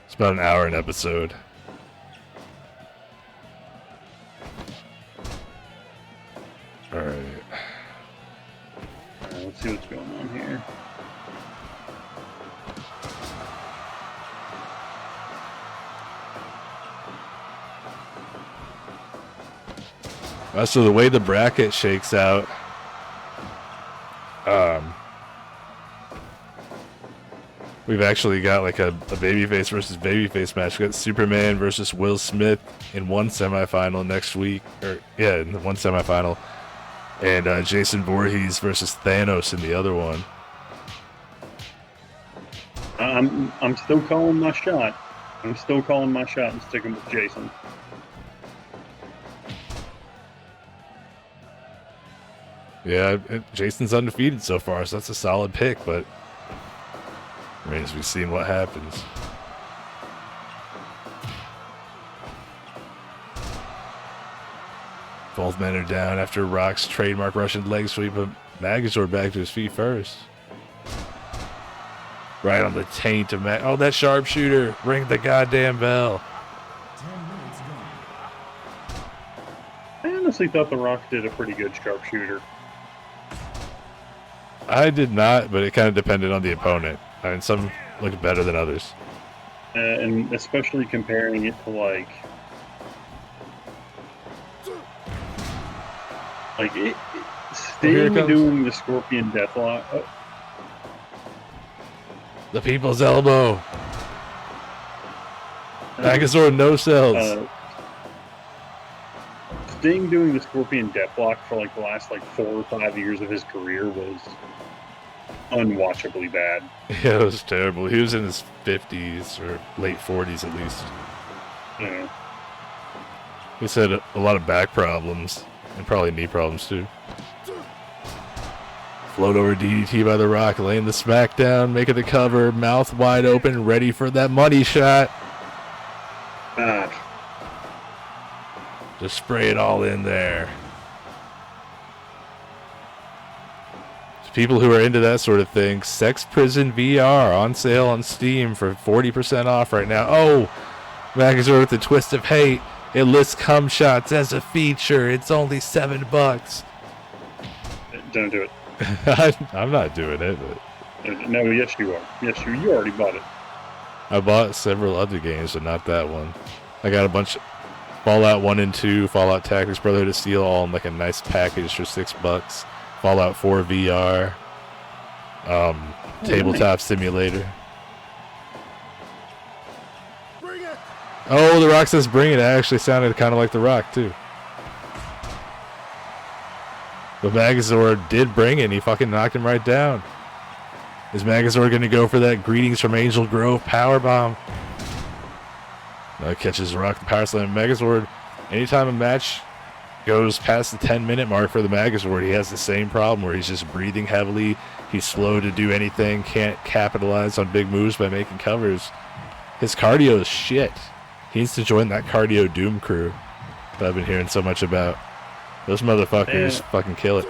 It's about an hour an episode. Alright. Let's see what's going on here. So the way the bracket shakes out, we've actually got like a babyface versus babyface match. We got Superman versus Will Smith in one semifinal next week, in the one semifinal, and Jason Voorhees versus Thanos in the other one. I'm still calling my shot. I'm still calling my shot and sticking with Jason. Yeah, Jason's undefeated so far, so that's a solid pick, but remains to be seen what happens. Both men are down after Rock's trademark Russian leg sweep, but MAGAzord back to his feet first. Right on the taint of Oh, that sharpshooter! Ring the goddamn bell! I honestly thought The Rock did a pretty good sharpshooter. I did not, but it kind of depended on the opponent. I mean, some looked better than others. And especially comparing it to like Sting doing the Scorpion Deathlock. Oh. The people's elbow. MAGAzord no sells. Sting doing the Scorpion Deathlock for like the last 4 or 5 years of his career was unwatchably bad. Yeah, it was terrible. He was in his 50s or late 40s at least. Yeah. He's had a lot of back problems and probably knee problems too. Float over DDT by The Rock, laying the smackdown, making the cover, mouth wide open, ready for that money shot. Just spray it all in there. To people who are into that sort of thing, Sex Prison VR on sale on Steam for 40% off right now. Oh, MAGAzord with the twist of hate. It lists cum shots as a feature. It's only $7. Don't do it. I'm not doing it. But no, yes you are. Yes, you already bought it. I bought several other games, but not that one. I got a bunch of Fallout 1 and 2, Fallout Tactics, Brotherhood of Steel, all in a nice package for $6. Fallout 4 VR, Tabletop Simulator. Bring it. Oh, The Rock says bring it. It actually sounded kind of like The Rock, too. But MAGAzord did bring it, and he fucking knocked him right down. Is MAGAzord going to go for that Greetings from Angel Grove powerbomb? No, catches The Rock, the power slam. MAGAzord, anytime a match goes past the 10-minute mark for the MAGAzord, he has the same problem where he's just breathing heavily. He's slow to do anything, can't capitalize on big moves by making covers. His cardio is shit. He needs to join that cardio doom crew that I've been hearing so much about. Those motherfuckers fucking kill it.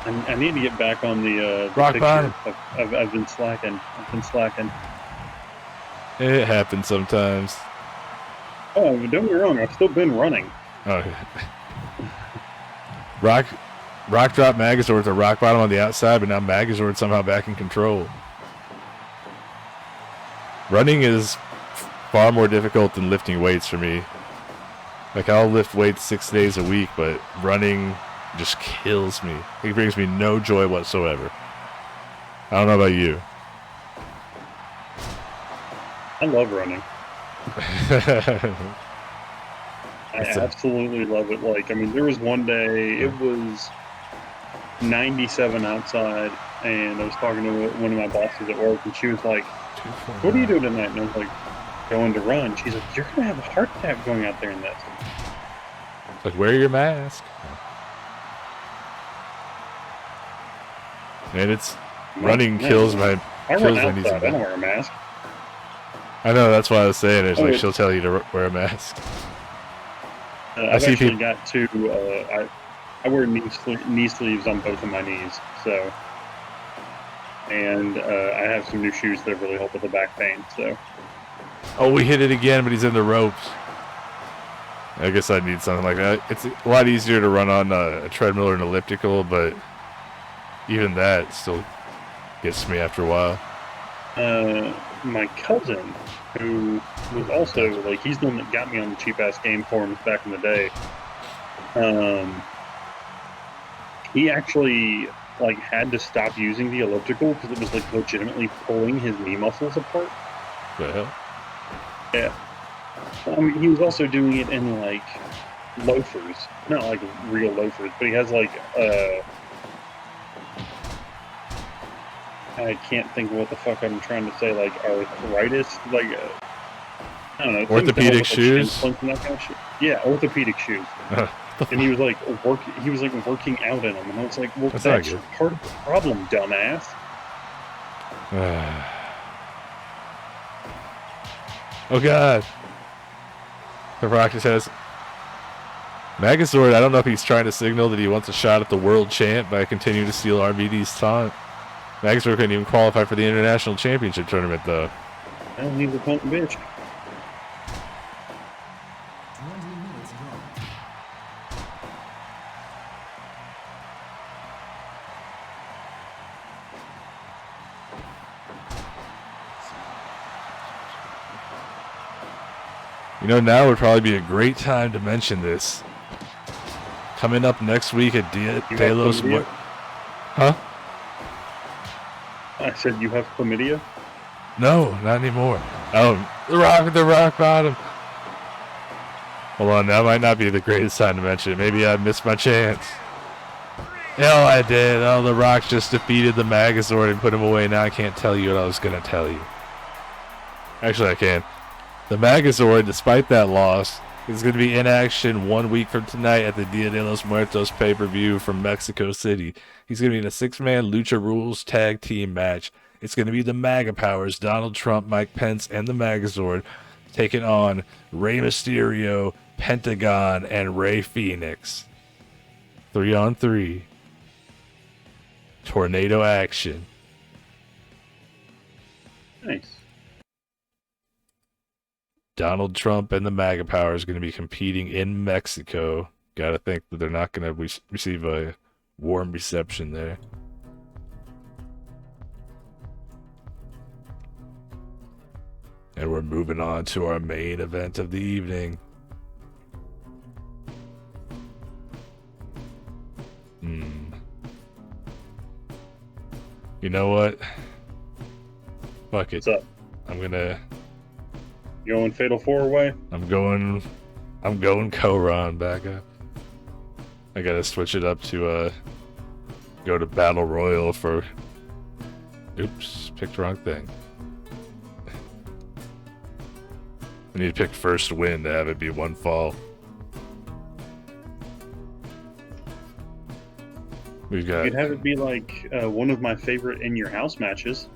I need to get back on the rock bottom. I've been slacking. It happens sometimes. Oh, don't get me wrong. I've still been running. Oh. Rock dropped MAGAzord to rock bottom on the outside, but now MAGAzord somehow back in control. Running is far more difficult than lifting weights for me. Like, I'll lift weights 6 days a week, but running just kills me. It brings me no joy whatsoever. I don't know about you. I love running. I absolutely love it. Like, I mean, there was one day, it was 97 outside, and I was talking to one of my bosses at work, and she was like, "What are you doing tonight?" And I was like, "Going to run." She's like, "You're going to have a heart attack going out there in that." It's like, wear your mask. And it's running kills my I kills run my knees. outside. I don't wear a mask. I know, that's why I was saying. It's like she'll tell you to wear a mask. I've actually got to. I wear knee sleeves on both of my knees, so. And I have some new shoes that really help with the back pain. So. Oh, we hit it again, but he's in the ropes. I guess I need something like that. It's a lot easier to run on a treadmill or an elliptical, but even that still gets me after a while. My cousin, who was also, like, he's the one that got me on the cheap-ass game forums back in the day. He actually, like, had to stop using the elliptical because it was, like, legitimately pulling his knee muscles apart. The hell? Yeah. I mean, he was also doing it in, like, loafers. Not, like, real loafers, but he has, like, I can't think of what the fuck I'm trying to say, like, arthritis, like, I don't know. Orthopedic shoes? And that kind of shit. Yeah, orthopedic shoes. And he was, like, working out in them, and I was like, well, that's part of the problem, dumbass. Oh, God. The Rock just has... MAGAzord, I don't know if he's trying to signal that he wants a shot at the world champ by continuing to steal RVD's taunt. MAGAzord couldn't even qualify for the International Championship tournament, though. Well, he's a punk bitch. You know, now would probably be a great time to mention this. Coming up next week at Dia de los Muertos. Huh? I said you have chlamydia? No, not anymore. Oh, the rock bottom. Hold on, that might not be the greatest time to mention it. Maybe I missed my chance. Hell, I did. Oh, the Rock just defeated the MAGAzord and put him away. Now I can't tell you what I was going to tell you. Actually, I can. The MAGAzord, despite that loss, is going to be in action 1 week from tonight at the Dia de los Muertos pay-per-view from Mexico City. He's going to be in a 6-man Lucha Rules tag team match. It's going to be the MAGA Powers, Donald Trump, Mike Pence, and the MAGAzord, taking on Rey Mysterio, Pentagon, and Rey Fenix. 3-on-3. Tornado action. Nice. Donald Trump and the MAGA Powers are going to be competing in Mexico. Gotta think that they're not going to receive a warm reception there. And we're moving on to our main event of the evening. You know what? Fuck it. What's up? I'm gonna... You going Fatal 4-way? I'm going Koron back up. I gotta switch it up to go to Battle Royal for... Oops, picked the wrong thing. I need to pick first win to have it be one fall. We've got... You'd have it be like one of my favorite In Your House matches.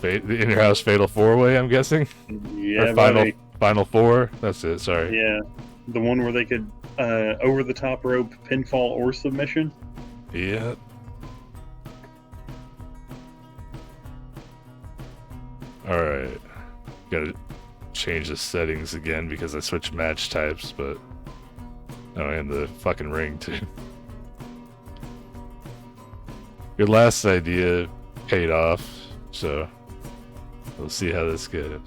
The In Your House Fatal 4-way, I'm guessing? Yeah, or Final 4? That's it, sorry. Yeah, the one where they could over the top rope pinfall or submission. Yeah. Alright. Gotta change the settings again because I switched match types, but... Oh, and the fucking ring, too. Your last idea paid off, so... We'll see how this goes.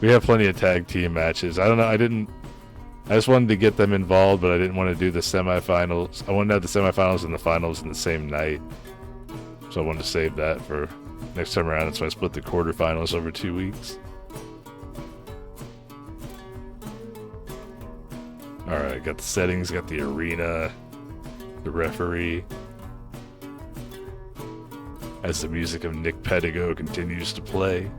We have plenty of tag team matches. I don't know. I just wanted to get them involved, but I didn't want to do the semifinals. I wanted to have the semifinals and the finals in the same night. So I wanted to save that for next time around. So I split the quarterfinals over 2 weeks. Alright, got the settings, got the arena, the referee. As the music of Nick Pettigo continues to play.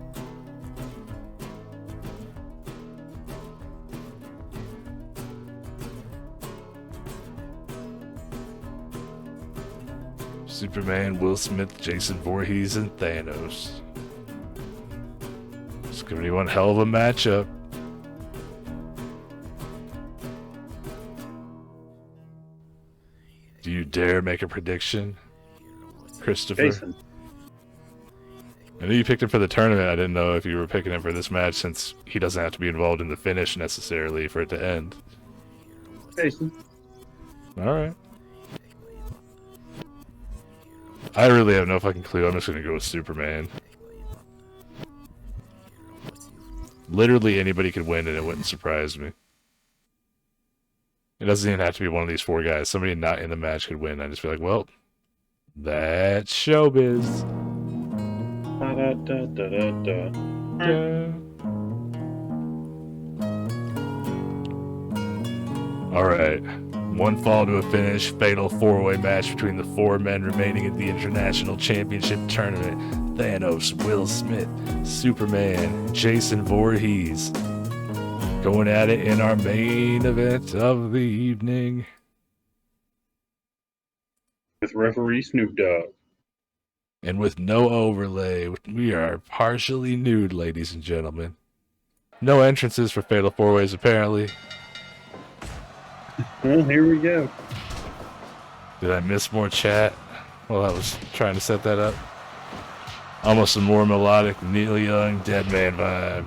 Superman, Will Smith, Jason Voorhees, and Thanos. It's gonna be one hell of a matchup. Do you dare make a prediction, Christopher? Jason. I knew you picked him for the tournament. I didn't know if you were picking him for this match since he doesn't have to be involved in the finish necessarily for it to end. Jason. Alright. I really have no fucking clue. I'm just gonna go with Superman. Literally anybody could win and it wouldn't surprise me. It doesn't even have to be one of these four guys. Somebody not in the match could win. I just feel like, well, that's showbiz. Da, da, da, da, da. Alright. One fall to a finish. Fatal four-way match between the four men remaining at the International Championship Tournament. Thanos, Will Smith, Superman, Jason Voorhees. Going at it in our main event of the evening. With referee Snoop Dogg. And with no overlay, we are partially nude, ladies and gentlemen. No entrances for Fatal 4-Ways, apparently. Well, here we go. Did I miss more chat while I was trying to set that up? Almost a more melodic Neil Young Dead Man vibe.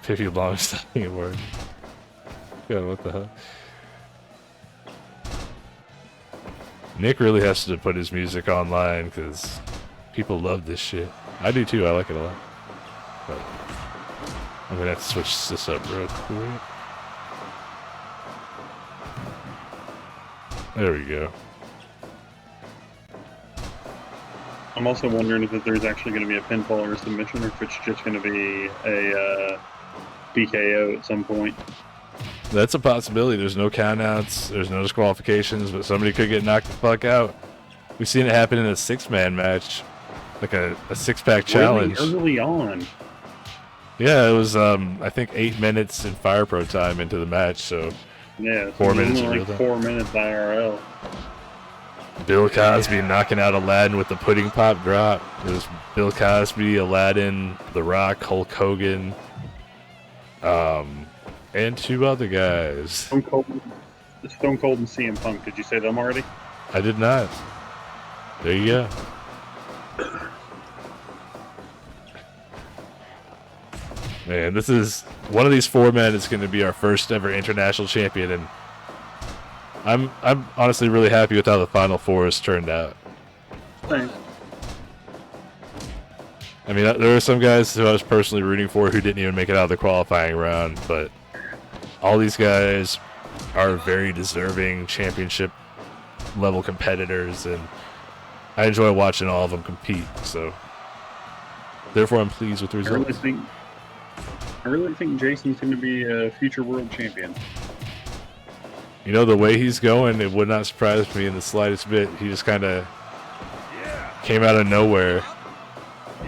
Pippi Longstocking word. God, what the hell? Nick really has to put his music online because people love this shit. I do too, I like it a lot. But I'm gonna have to switch this up real quick. There we go. I'm also wondering if there's actually going to be a pinfall or a submission, or if it's just going to be a PKO at some point. That's a possibility. There's no countouts, there's no disqualifications, but somebody could get knocked the fuck out. We've seen it happen in a six-man match, like a six-pack challenge. Really early on. Yeah, it was I think 8 minutes in Fire Pro time into the match, so yeah, 4 minutes in like real time. 4 minutes IRL. Bill Cosby knocking out Aladdin with the pudding pop drop. It was Bill Cosby, Aladdin, The Rock, Hulk Hogan, and 2 other guys. Stone Cold and CM Punk. Did you say them already? I did not. There you go. Man, this is one of these 4 men is going to be our first ever international champion, and I'm honestly really happy with how the Final Four has turned out. Thanks. I mean, there were some guys who I was personally rooting for who didn't even make it out of the qualifying round, but all these guys are very deserving championship level competitors, and I enjoy watching all of them compete, so therefore I'm pleased with the results. I really think Jason's going to be a future world champion. You know, the way he's going, it would not surprise me in the slightest bit. He just kind of came out of nowhere.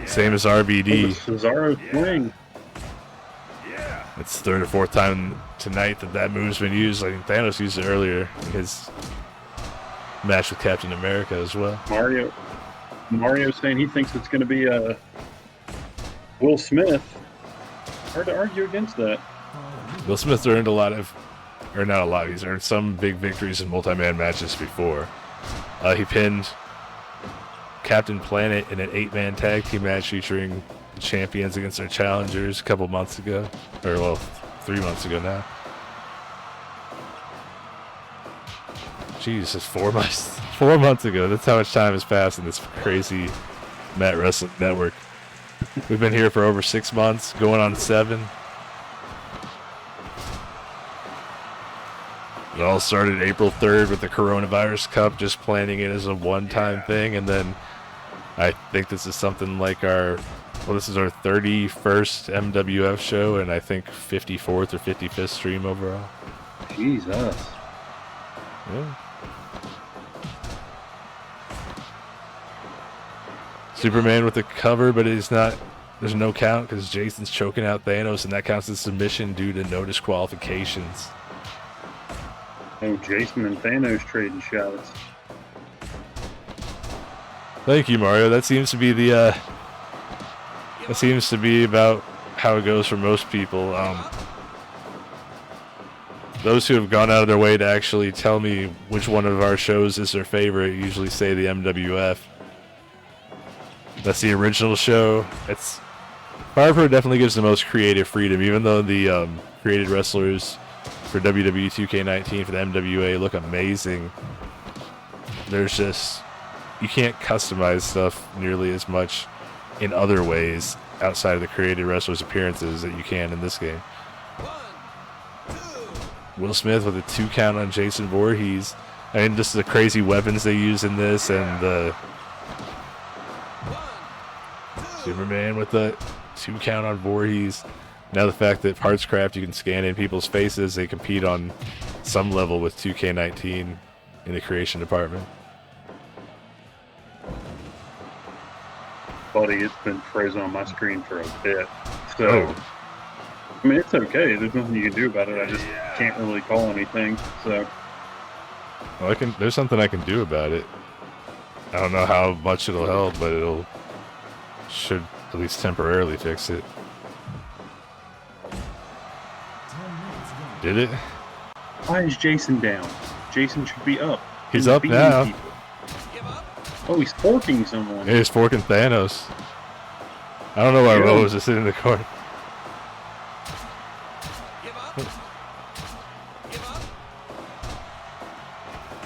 Same as RBD. Cesaro swing. It's third or fourth time tonight that move's been used. I think Thanos used it earlier in his match with Captain America as well. Mario saying he thinks it's going to be Will Smith. Hard to argue against that. Will Smith's earned a lot of, or not a lot, he's earned some big victories in multi-man matches before. He pinned Captain Planet in an 8-man tag team match featuring the champions against their challengers a couple months ago. Or, well, 3 months ago now. Jeez, it's 4 months. 4 months ago. That's how much time has passed in this crazy Matt Wrestling Network. We've been here for over 6 months, going on 7. It all started April 3rd with the Coronavirus Cup, just planning it as a one-time thing, and then I think this is something like this is our 31st MWF show, and I think 54th or 55th stream overall. Jesus. Yeah. Superman with the cover, but it's not. There's no count because Jason's choking out Thanos, and that counts as submission due to no disqualifications. Oh, Jason and Thanos trading shots. Thank you, Mario. That seems to be the. That seems to be about how it goes for most people. Those who have gone out of their way to actually tell me which one of our shows is their favorite usually say the MWF. That's the original show. It's Firepower definitely gives the most creative freedom, even though the created wrestlers for WWE 2K19 for the MWA look amazing. There's just, you can't customize stuff nearly as much in other ways outside of the created wrestlers' appearances that you can in this game. Will Smith with a 2 count on Jason Voorhees. I mean, just the crazy weapons they use in this, and the Superman with the 2 count on Voorhees. Now the fact that Partscraft, you can scan in people's faces, they compete on some level with 2K19 in the creation department. Buddy, it's been frozen on my screen for a bit. So, I mean, it's okay. There's nothing you can do about it. I just can't really call anything. So, well, there's something I can do about it. I don't know how much it'll help, but should at least temporarily fix it. Did it? Why is Jason down? Jason should be up. He's up now. People. Oh, he's forking someone. Yeah, he's forking Thanos. I don't know why Rose is sitting in the corner.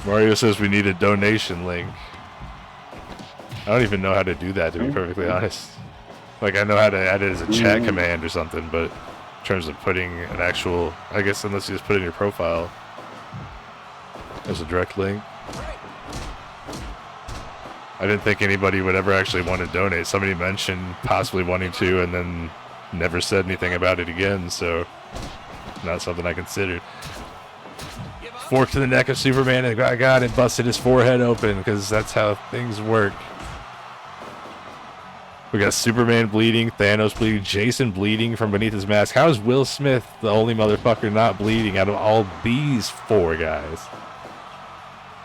Mario says we need a donation link. I don't even know how to do that, to be perfectly honest. Like, I know how to add it as a chat command or something, but in terms of putting an actual, I guess unless you just put it in your profile as a direct link. I didn't think anybody would ever actually want to donate. Somebody mentioned possibly wanting to and then never said anything about it again, so not something I considered. Fork to the neck of Superman, and I got it, busted his forehead open, because that's how things work. We got Superman bleeding, Thanos bleeding, Jason bleeding from beneath his mask. How is Will Smith the only motherfucker not bleeding out of all these 4 guys?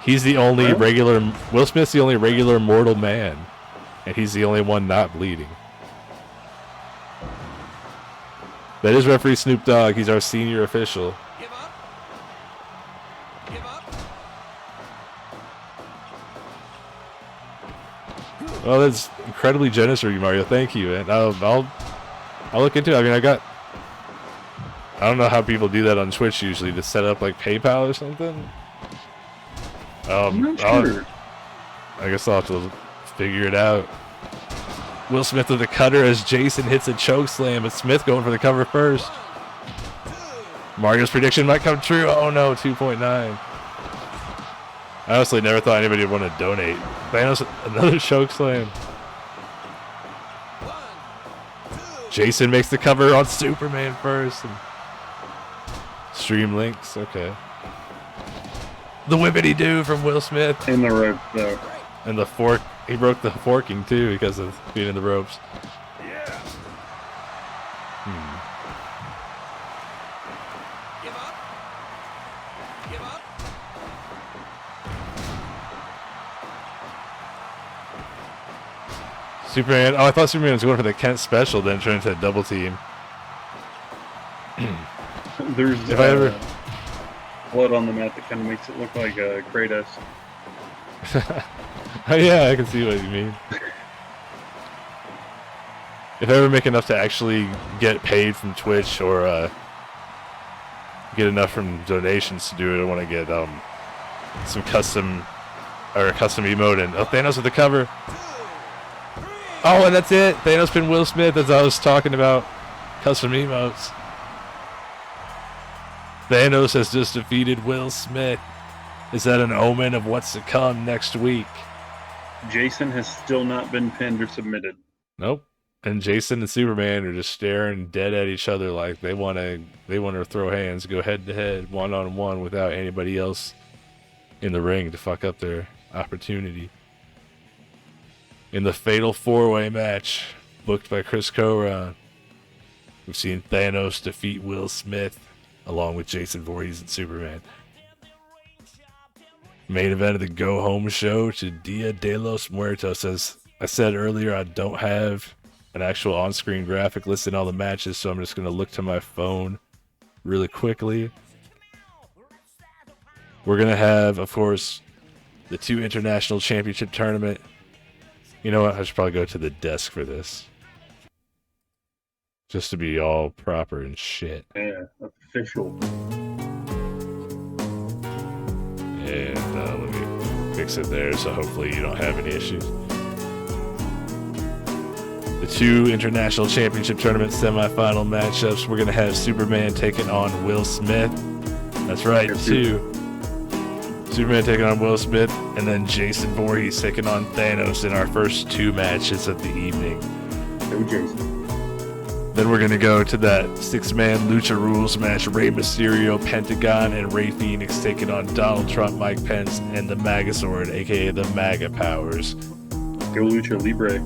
He's the only regular... Will Smith's the only regular mortal man, and he's the only one not bleeding. That is referee Snoop Dogg. He's our senior official. Well, that's incredibly generous of you, Mario. Thank you, man. I'll look into it. I mean, I don't know how people do that on Twitch usually, to set up like PayPal or something. I'm not sure. I guess I'll have to figure it out. Will Smith with a cutter as Jason hits a choke slam, but Smith going for the cover first. Mario's prediction might come true. Oh no, 2.9. I honestly never thought anybody would want to donate. Thanos, another choke slam. Jason makes the cover on Superman first. And stream links, okay. The whippity-doo from Will Smith. In the rope, though. And the fork. He broke the forking, too, because of being in the ropes. Yeah. Superman. Oh, I thought Superman was going for the Kent special, then turned into a double team. There's blood on the mat that kind of makes it look like Kratos. Oh, yeah, I can see what you mean. If I ever make enough to actually get paid from Twitch or get enough from donations to do it, I want to get some custom emote and Thanos with the cover. Oh, and that's it. Thanos pinned Will Smith, as I was talking about custom emotes. Thanos has just defeated Will Smith. Is that an omen of what's to come next week? Jason has still not been pinned or submitted. Nope. And Jason and Superman are just staring dead at each other like they want to throw hands, go head to head, one on one, without anybody else in the ring to fuck up their opportunity. In the fatal four-way match booked by Chris Coron, we've seen Thanos defeat Will Smith along with Jason Voorhees and Superman. Main event of the Go Home show to Dia de los Muertos. As I said earlier, I don't have an actual on-screen graphic listing all the matches, so I'm just going to look to my phone really quickly. We're going to have, of course, the 2 International Championship Tournament. You know what? I should probably go to the desk for this. Just to be all proper and shit. Yeah, official. And let me fix it there, so hopefully you don't have any issues. The 2 International Championship Tournament semifinal matchups. We're going to have Superman taking on Will Smith. That's right, 2. Superman taking on Will Smith, and then Jason Voorhees taking on Thanos in our first 2 matches of the evening. No Jason. Then we're going to go to that 6-man Lucha Rules match. Rey Mysterio, Pentagon, and Rey Fenix taking on Donald Trump, Mike Pence, and the MAGAzord, aka the MAGA Powers. Go Lucha Libre.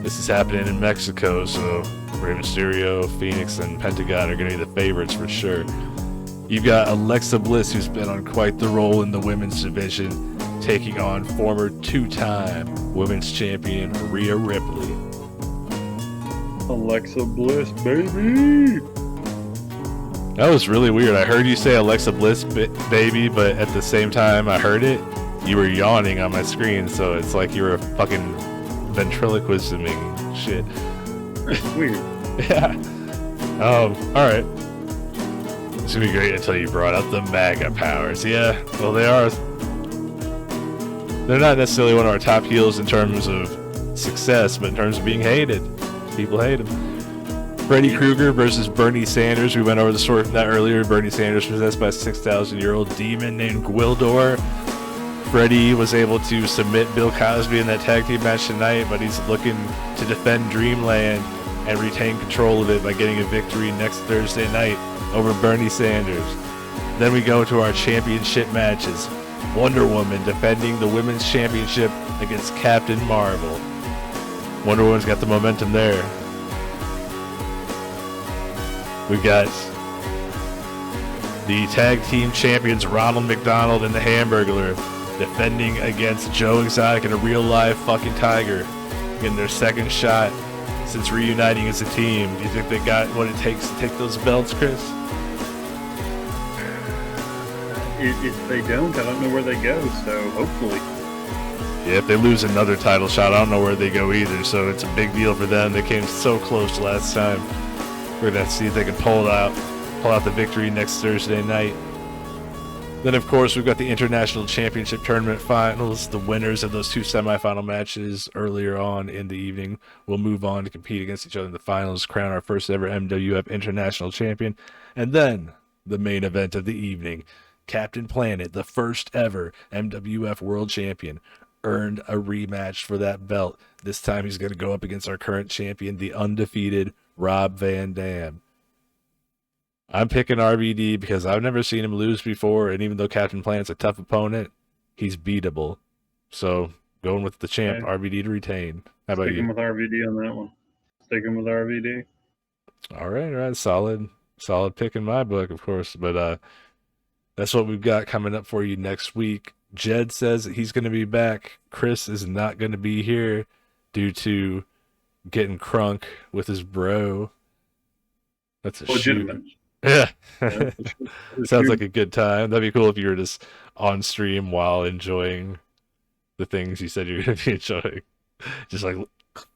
This is happening in Mexico, so Rey Mysterio, Phoenix, and Pentagon are going to be the favorites for sure. You've got Alexa Bliss, who's been on quite the roll in the women's division, taking on former 2-time women's champion Rhea Ripley. Alexa Bliss, baby! That was really weird. I heard you say Alexa Bliss, baby, but at the same time I heard it, you were yawning on my screen, so it's like you were fucking ventriloquisming shit. Weird. Yeah. Alright. It's gonna be great until you brought up the MAGA Powers. Yeah, well, they're not necessarily one of our top heels in terms of success, but in terms of being hated. People hate him. Freddy Krueger versus Bernie Sanders. We went over the story from that earlier. Bernie Sanders possessed by a 6,000-year-old demon named Gwildor. Freddy was able to submit Bill Cosby in that tag team match tonight, but he's looking to defend Dreamland and retain control of it by getting a victory next Thursday night over Bernie Sanders. Then we go to our championship matches. Wonder Woman defending the Women's Championship against Captain Marvel. Wonder Woman's got the momentum there. We got the tag team champions Ronald McDonald and the Hamburglar defending against Joe Exotic and a real live fucking tiger, getting their second shot since reuniting as a team. Do you think they got what it takes to take those belts, Chris? If they don't, I don't know where they go, so hopefully. Yeah, if they lose another title shot, I don't know where they go either, so it's a big deal for them. They came so close last time. We're going to see if they can pull out the victory next Thursday night. Then, of course, we've got the International Championship Tournament Finals. The winners of those 2 semifinal matches earlier on in the evening will move on to compete against each other in the finals, crown our first ever MWF International Champion. And then, the main event of the evening, Captain Planet, the first ever MWF World Champion, earned a rematch for that belt. This time he's going to go up against our current champion, the undefeated Rob Van Dam. I'm picking RVD because I've never seen him lose before, and even though Captain Planet's a tough opponent, he's beatable. So, going with the champ, okay. RVD to retain. How about Sticking you? with RVD on that one. Sticking with RVD. All right. Solid pick in my book, of course. But that's what we've got coming up for you next week. Jed says that he's going to be back. Chris is not going to be here due to getting crunk with his bro. That's a legitimate. Yeah. Sounds like a good time. That'd be cool if you were just on stream while enjoying the things you said you're going to be enjoying. Just like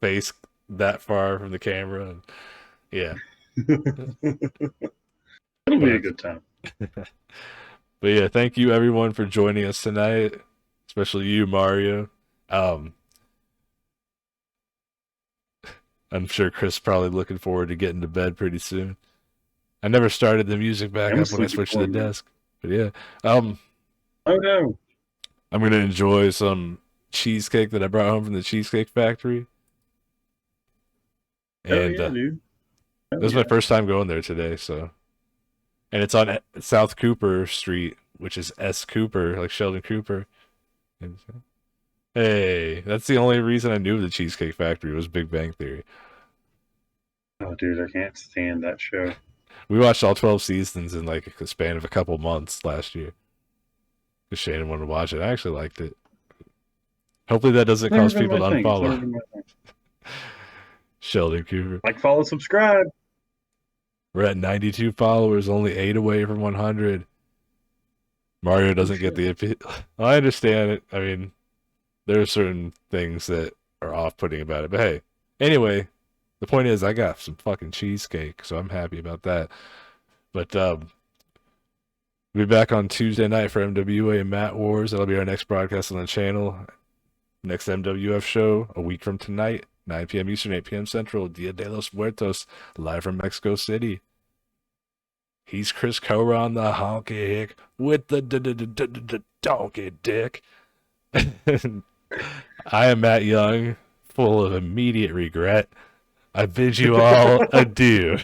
face that far from the camera. And, yeah. It'll be a good time. But yeah, thank you everyone for joining us tonight, especially you, Mario. I'm sure Chris probably looking forward to getting to bed pretty soon. I never started the music back I'm up when I asleep switched to before the me. desk. But yeah, um, Oh no! I'm gonna enjoy some cheesecake that I brought home from the Cheesecake Factory, Oh and yeah, dude. Oh this is my yeah. first time going there today. So, and it's on South Cooper Street, which is S. Cooper, like Sheldon Cooper. And so- Hey, that's the only reason I knew of the Cheesecake Factory was Big Bang Theory. Oh dude, I can't stand that show. We watched all 12 seasons in like a span of a couple months last year. Because Shannon wanted to watch it. I actually liked it. Hopefully that doesn't It's never cause been people my to thing. It's never unfollow been my thing. Sheldon Cooper. Like, follow, subscribe. We're at 92 followers, only 8 away from 100. Mario Oh doesn't get shit. the appeal. I understand it. I mean, there are certain things that are off-putting about it. But hey, anyway, the point is I got some fucking cheesecake, so I'm happy about that. But we'll be back on Tuesday night for MWA and Matt Wars. That'll be our next broadcast on the channel. Next MWF show a week from tonight, 9 p.m. Eastern, 8 p.m. Central. Dia de los Muertos, live from Mexico City. He's Chris Coron, the honky hick with the donkey dick. I am Matt Young, full of immediate regret. I bid you all adieu.